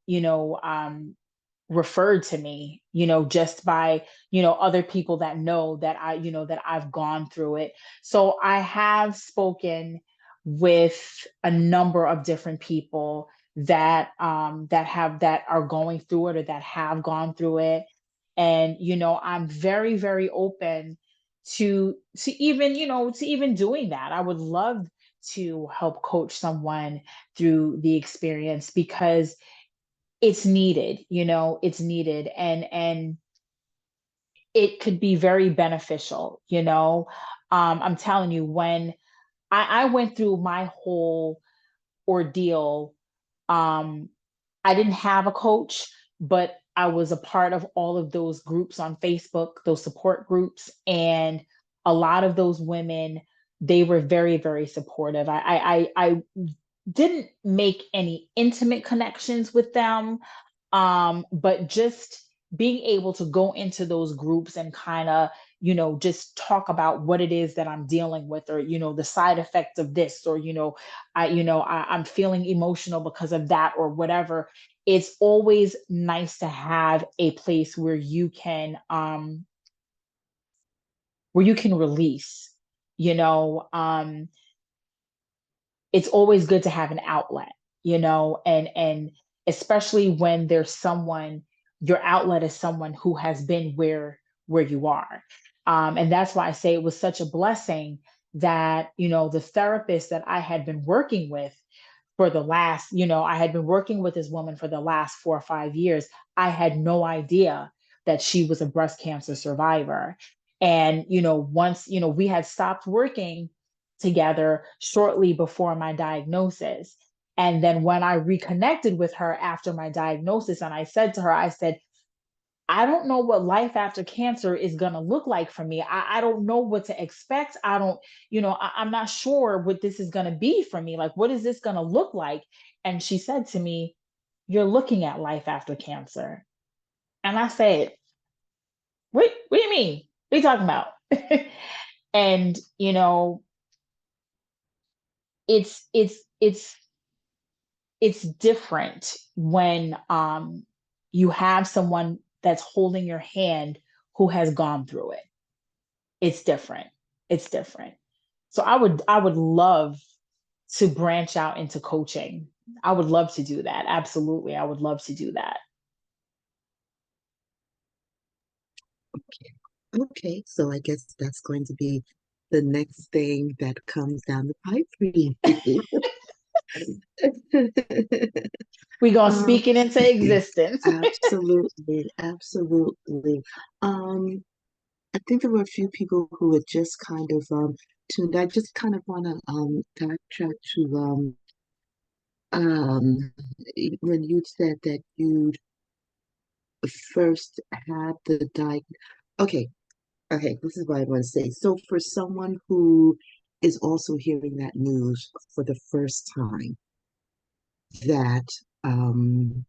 Speaker 3: referred to me, just by, other people that know that that I've gone through it. So I have spoken with a number of different people that are going through it or that have gone through it. And, I'm very, very open to even doing that. I would love to help coach someone through the experience because it's needed. It's needed, and it could be very beneficial. I'm telling you, when I went through my whole ordeal, um I didn't have a coach, but I was a part of all of those groups on Facebook, those support groups, and a lot of those women, they were very, very supportive. I didn't make any intimate connections with them, but just being able to go into those groups and kind of, just talk about what it is that I'm dealing with, or, the side effects of this, or, I'm feeling emotional because of that, or whatever. It's always nice to have a place where you can release, you know. It's always good to have an outlet, and especially when there's someone, your outlet is someone who has been where you are. And that's why I say it was such a blessing that, the therapist that I had been working with for the last, I had been working with this woman for the last 4 or 5 years. I had no idea that she was a breast cancer survivor. And, once, we had stopped working together shortly before my diagnosis. And then when I reconnected with her after my diagnosis, and I said to her, I said, I don't know what life after cancer is going to look like for me. I don't know what to expect. I don't, I'm not sure what this is going to be for me. Like, what is this going to look like? And she said to me, you're looking at life after cancer. And I said, what do you mean? What are you talking about? And, it's it's different when you have someone that's holding your hand who has gone through it. It's different. It's different. So I would love to branch out into coaching. I would love to do that. Absolutely. I would love to do that.
Speaker 1: Okay, so I guess that's going to be the next thing that comes down the pipe for you.
Speaker 3: We gonna
Speaker 1: Um,
Speaker 3: speak it into existence.
Speaker 1: absolutely, absolutely. Um, I think there were a few people who had just kind of tuned. I just kind of want to backtrack to um when you said that you first had the Okay, okay, this is what I want to say. So for someone who is also hearing that news for the first time, that um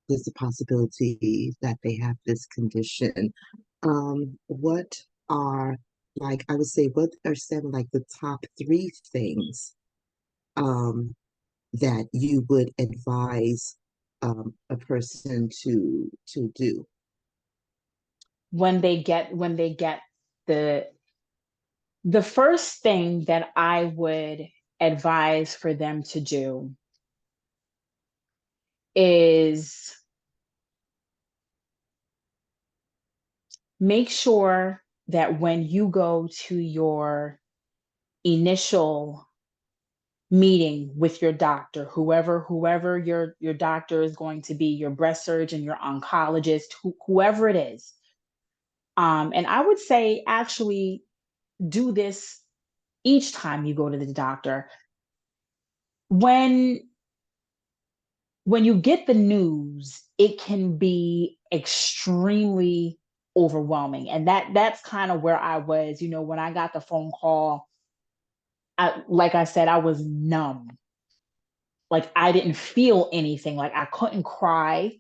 Speaker 1: there's a possibility that they have this condition. What are, like, I would say, what are some, like, the top three things um, that you would advise a person to do?
Speaker 2: When they get the the first thing that I would advise for them to do is make sure that when you go to your initial meeting with your doctor, whoever your doctor is going to be, your breast surgeon, your oncologist, whoever it is. And I would say actually do this each time you go to the doctor. When when you get the news, it can be extremely overwhelming. And that's kind of where I was, when I got the phone call. Like I said, I was numb. Like I didn't feel anything. Like I couldn't cry.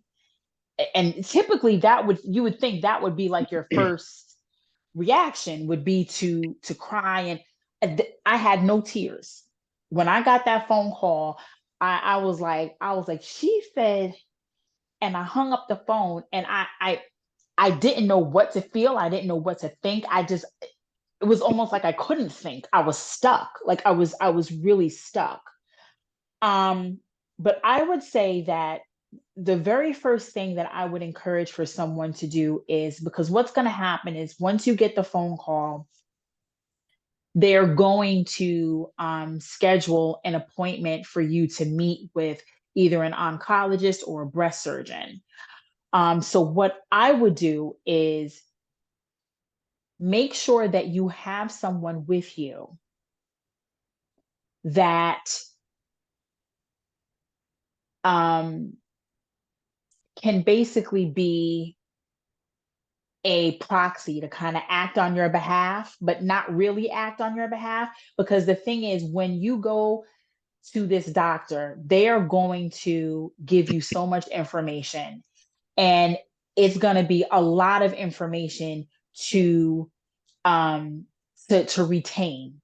Speaker 2: And typically you would think that would be like your first reaction would be to cry. And I had no tears. When I got that phone call, I was like, she said, and I hung up the phone, and I didn't know what to feel. I didn't know what to think. It was almost like I couldn't think. I was stuck. Like I was really stuck. Um, but I would say that the very first thing that I would encourage for someone to do is, because what's going to happen is once you get the phone call, they're going to schedule an appointment for you to meet with either an oncologist or a breast surgeon. So what I would do is make sure that you have someone with you that um, can basically be a proxy to kind of act on your behalf, but not really act on your behalf. Because the thing is, when you go to this doctor, they are going to give you so much information, and it's going to be a lot of information to um to retain.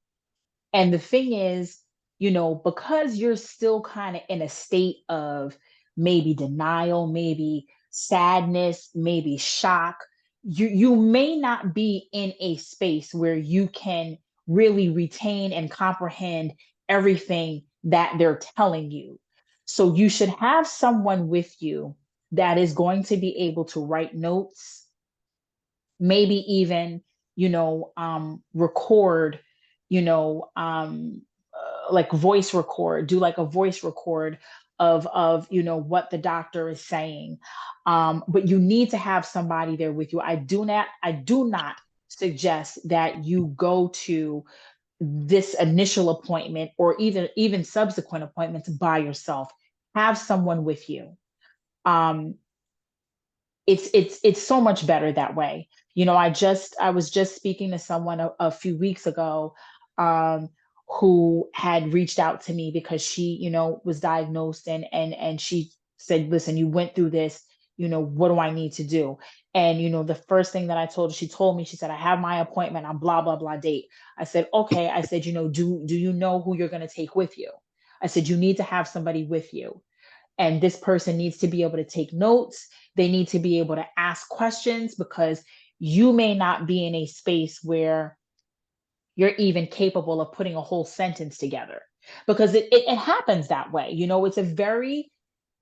Speaker 2: And the thing is, because you're still kind of in a state of maybe denial, maybe sadness, maybe shock, you may not be in a space where you can really retain and comprehend everything that they're telling you. So you should have someone with you that is going to be able to write notes, maybe even record, like voice record, do like a voice record of what the doctor is saying. But you need to have somebody there with you. I do not suggest that you go to this initial appointment or even subsequent appointments by yourself. Have someone with you. um it's so much better that way. I was just speaking to someone a few weeks ago, um who had reached out to me because she was diagnosed, and she said, listen, you went through this, what do I need to do? And the first thing that I told her, she told me, she said, I have my appointment on blah blah blah date. I said, okay. I said, do you know who you're going to take with you? I said, you need to have somebody with you, and this person needs to be able to take notes. They need to be able to ask questions, because you may not be in a space where you're even capable of putting a whole sentence together, because it happens that way. It's a very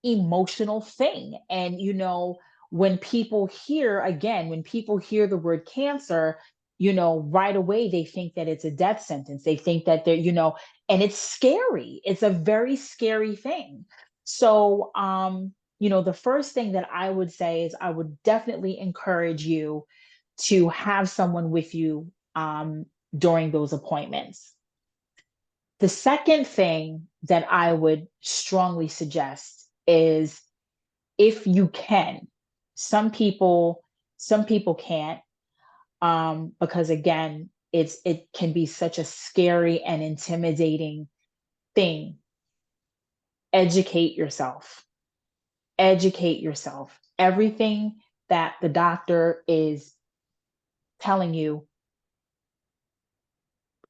Speaker 2: emotional thing. And when people hear the word cancer, right away they think that it's a death sentence. They think that and it's scary. It's a very scary thing. So the first thing that I would say is I would definitely encourage you to have someone with you during those appointments. The second thing that I would strongly suggest is, if you can, some people can't, because again, it can be such a scary and intimidating thing. Educate yourself.
Speaker 3: educate yourself. Everything that the doctor is telling you,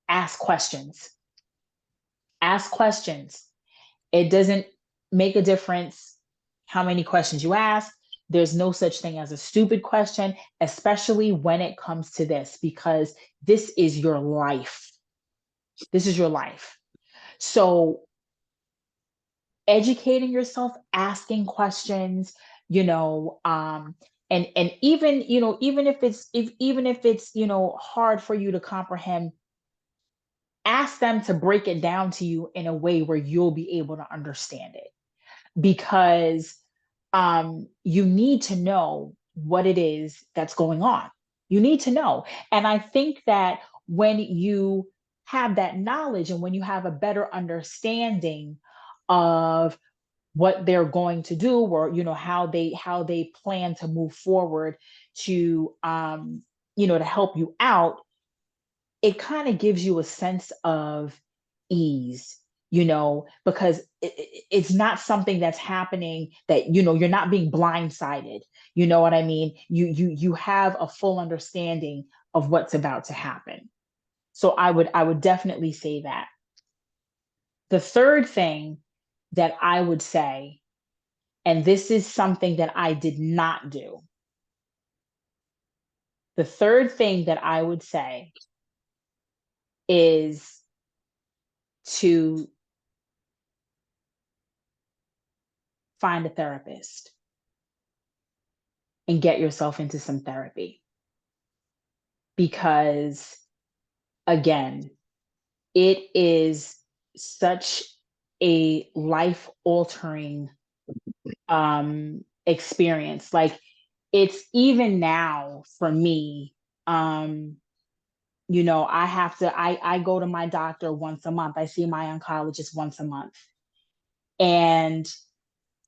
Speaker 3: ask questions. Ask questions. It doesn't make a difference how many questions you ask. There's no such thing as a stupid question, especially when it comes to this, because this is your life. This is your life. So educating yourself, asking questions, you know, and even, you know, even if it's, you know, hard for you to comprehend, ask them to break it down to you in a way where you'll be able to understand it, because you need to know what it is that's going on. You need to know. And I think that when you have that knowledge and when you have a better understanding of what they're going to do, or you know how they plan to move forward to you know, to help you out, it kind of gives you a sense of ease, you know, because it's not something that's happening that, you know, you're not being blindsided. You know what I mean? You have a full understanding of what's about to happen. So I would definitely say that. The third thing that I would say, and this is something that I did not do, the third thing that I would say is to find a therapist and get yourself into some therapy. Because again, it is such a life altering experience. Like, it's even now for me, you know, I go to my doctor once a month. I see my oncologist once a month. And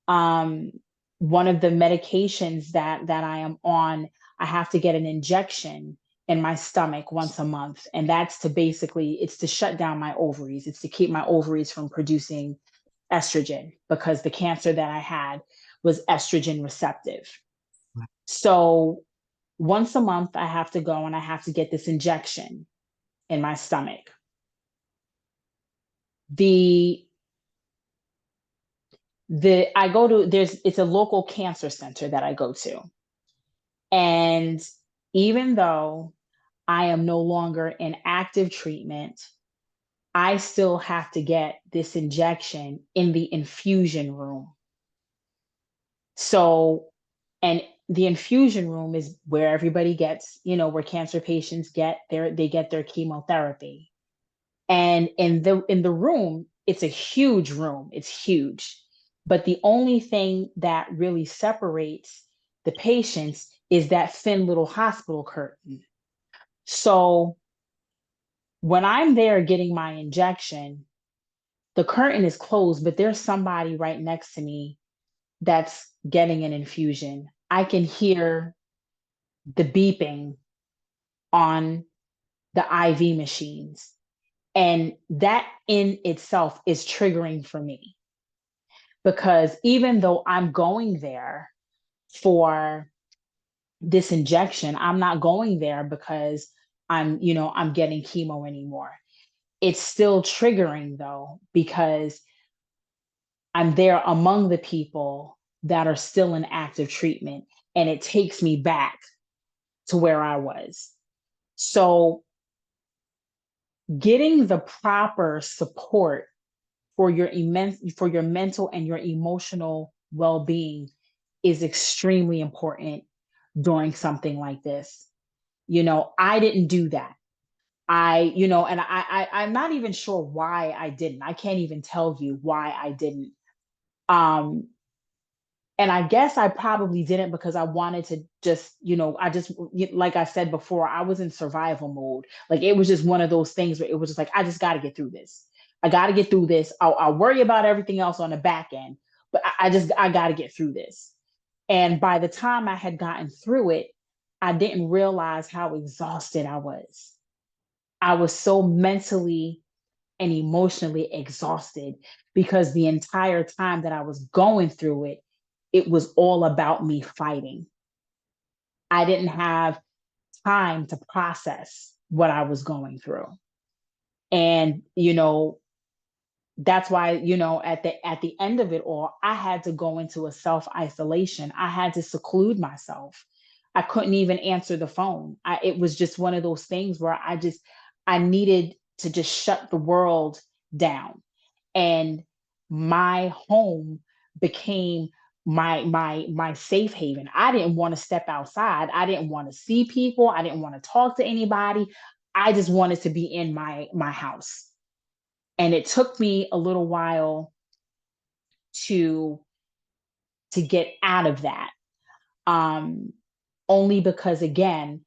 Speaker 3: um one of the medications that I am on, I have to get an injection in my stomach once a month, and that's to basically, it's to shut down my ovaries. It's to keep my ovaries from producing estrogen, because the cancer that I had was estrogen receptive. So once a month I have to go and I have to get this injection in my stomach. The I go to, it's a local cancer center that I go to. And even though I am no longer in active treatment, I still have to get this injection in the infusion room. So, and the infusion room is where everybody gets, you know, where cancer patients they get their chemotherapy. And in the room, it's a huge room. It's huge. But the only thing that really separates the patients is that thin little hospital curtain. So when I'm there getting my injection, the curtain is closed, but there's somebody right next to me that's getting an infusion. I can hear the beeping on the IV machines. And that in itself is triggering for me, because even though I'm going there for this injection, I'm not going there because I'm getting chemo anymore. It's still triggering though, because I'm there among the people that are still in active treatment, and it takes me back to where I was. So getting the proper support for your mental and your emotional well-being is extremely important during something like this. You know, I didn't do that. I'm not even sure why I didn't. I can't even tell you why I didn't. Um, and I guess I probably didn't because I wanted to just, like I said before, I was in survival mode. Like, it was just one of those things where it was just like, I just got to get through this. I got to get through this. I'll worry about everything else on the back end, but I got to get through this. And by the time I had gotten through it, I didn't realize how exhausted I was. I was so mentally and emotionally exhausted, because the entire time that I was going through it,
Speaker 2: it was all about me fighting. I didn't have time to process what I was going through. And, that's why, at the end of it all, I had to go into a self isolation. I had to seclude myself. I couldn't even answer the phone. It was just one of those things where I needed to just shut the world down. And my home became my safe haven. I didn't want to step outside. I didn't want to see people. I didn't want to talk to anybody. I just wanted to be in my house. And it took me a little while to get out of that. Um, Only because, again,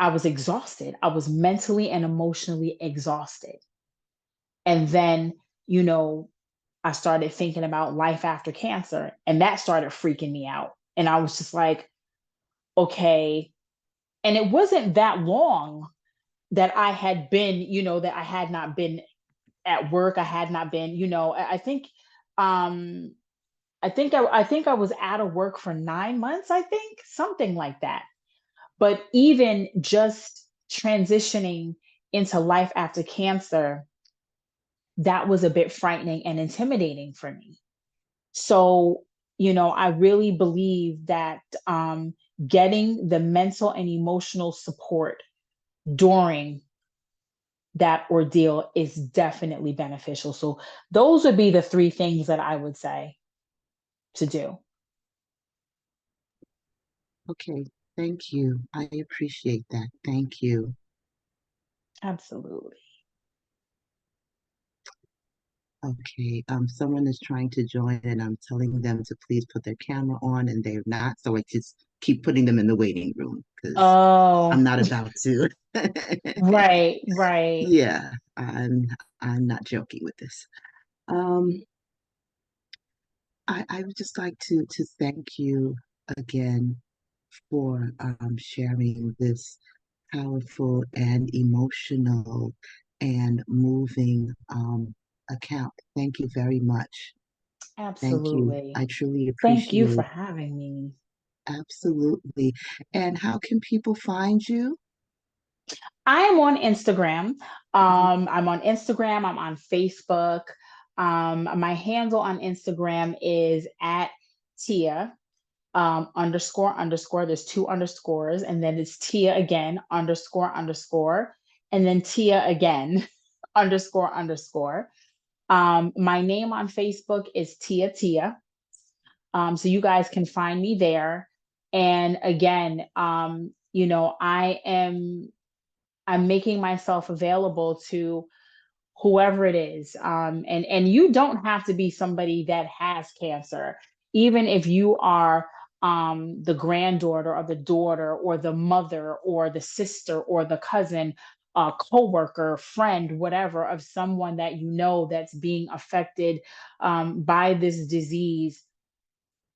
Speaker 2: I was exhausted. I was mentally and emotionally exhausted. And then, you know, I started thinking about life after cancer, and that started freaking me out. And I was just like, okay. And it wasn't that long that I had been, that I had not been at work. I had not been, um, I think I was out of work for 9 months, I think, something like that. But even just transitioning into life after cancer, that was a bit frightening and intimidating for me. So, I really believe that getting the mental and emotional support during that ordeal is definitely beneficial. So, those would be the three things that I would say to do.
Speaker 1: Okay, thank you. I appreciate that. Thank you.
Speaker 2: Absolutely.
Speaker 1: Okay, someone is trying to join and I'm telling them to please put their camera on and they're not. So I just keep putting them in the waiting room because I'm
Speaker 2: Oh,
Speaker 1: not about to.
Speaker 2: right, right.
Speaker 1: Yeah, I'm not joking with this. Um, I would just like to thank you again for sharing this powerful and emotional and moving account. Thank you very much. Thank you. I
Speaker 2: Absolutely.
Speaker 1: truly
Speaker 2: Thank you for
Speaker 1: appreciate.
Speaker 2: having me.
Speaker 1: Absolutely. And how can people find you?
Speaker 2: I'm on Instagram.
Speaker 1: Mhm.
Speaker 2: I'm on Instagram. I'm on Facebook. My handle on Instagram is at Tia underscore underscore. There's two underscores, and then it's Tia again underscore underscore, and then Tia again underscore underscore. My name on Facebook is Tia Tia. So you guys can find me there. And again, I'm making myself available to whoever it is. And you don't have to be somebody that has cancer. Even if you are the granddaughter or the daughter or the mother or the sister or the cousin, coworker, friend, whatever, of someone that that's being affected by this disease,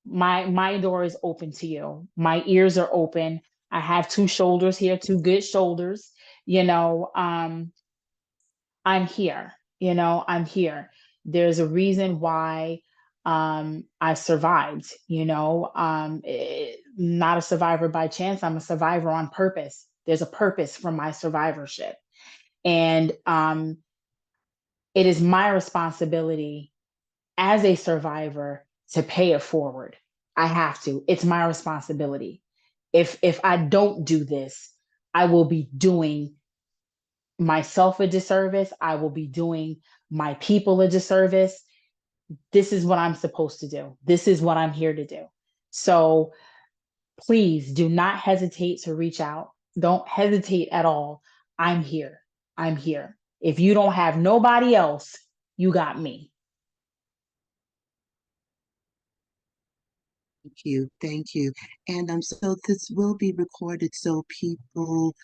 Speaker 2: my door is open to you. My ears are open. I have two shoulders here, two good shoulders. You know, I'm here. I'm here. There's a reason why I survived. Not a survivor by chance. I'm a survivor on purpose. There's a purpose for my survivorship, and it is my responsibility as a survivor to pay it forward. I have to. It's my responsibility. If I don't do this, I will be doing myself a disservice. I will be doing my people a disservice. This is what I'm supposed to do. This is what I'm here to do. So please do not hesitate to reach out. Don't hesitate at all. I'm here. I'm here. If you don't have nobody else, you got me.
Speaker 1: Thank you. Thank you. And so this will be recorded so people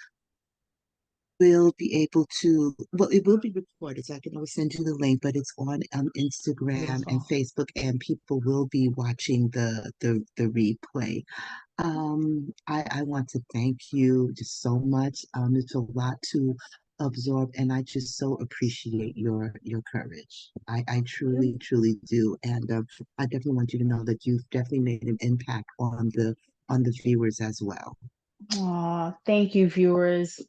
Speaker 1: will be able to, well, it will be recorded, so I can always send you the link, but it's on Instagram and
Speaker 2: Beautiful.
Speaker 1: Facebook, and people will be watching the replay. I want to thank you just so much. It's a lot to absorb, and I just so appreciate your courage. I truly, truly do. And I definitely want you to know that you've definitely made an impact on the viewers as well.
Speaker 2: Aw, thank you, viewers.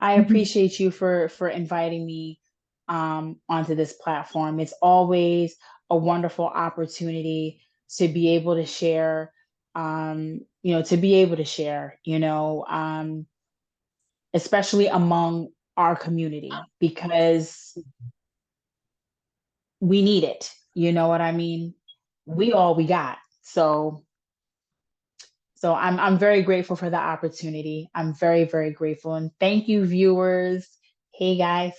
Speaker 2: I appreciate you for inviting me onto this platform. It's always a wonderful opportunity to be able to share, to be able to share, especially among our community because we need it. You know what I mean? We all we got. So I'm very grateful for the opportunity. I'm very, very grateful. And thank you, viewers. Hey guys.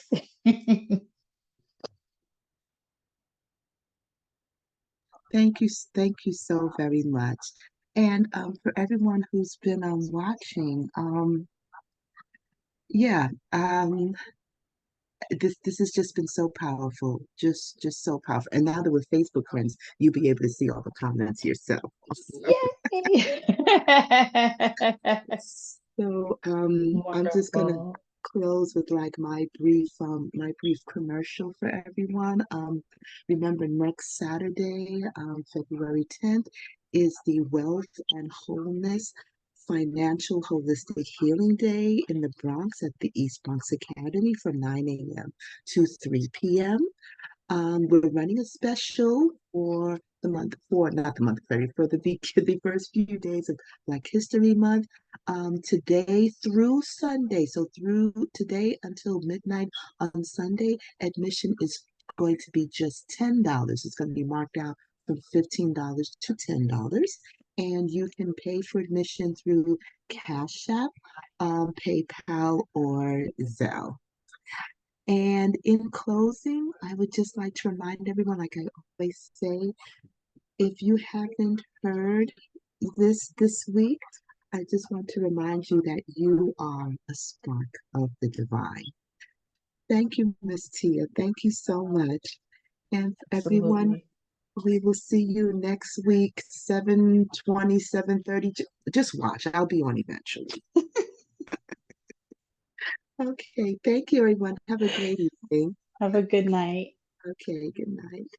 Speaker 1: Thank you so very much. And for everyone who's been watching, yeah, this has just been so powerful, just so powerful. And now that we're Facebook friends, you'll be able to see all the comments yourself.
Speaker 2: Yay.
Speaker 1: So I'm just gonna
Speaker 2: Wonderful.
Speaker 1: close with like my brief commercial for everyone. Remember next Saturday, February 10th, is the Wealth and Wholeness Financial Holistic Healing Day in the Bronx at the East Bronx Academy from 9 a.m. to 3 p.m. We're running a special for the month, for not the month, sorry, for the first few days of Black History Month, today through Sunday. So through today until midnight on Sunday, admission is going to be just $10. It's going to be marked out from $15 to $10. And you can pay for admission through Cash App, PayPal, or Zelle. And in closing, I would just like to remind everyone, like I always say, if you haven't heard this week, I just want to remind you that you are a spark of the divine. Thank you, Miss Tia. Thank you so much. And everyone,
Speaker 2: Absolutely.
Speaker 1: we will see you next week, 7:20, 7:30. Just watch. I'll be on eventually. Okay. Thank you, everyone. Have a great evening.
Speaker 2: Have a good night.
Speaker 1: Okay. Good night.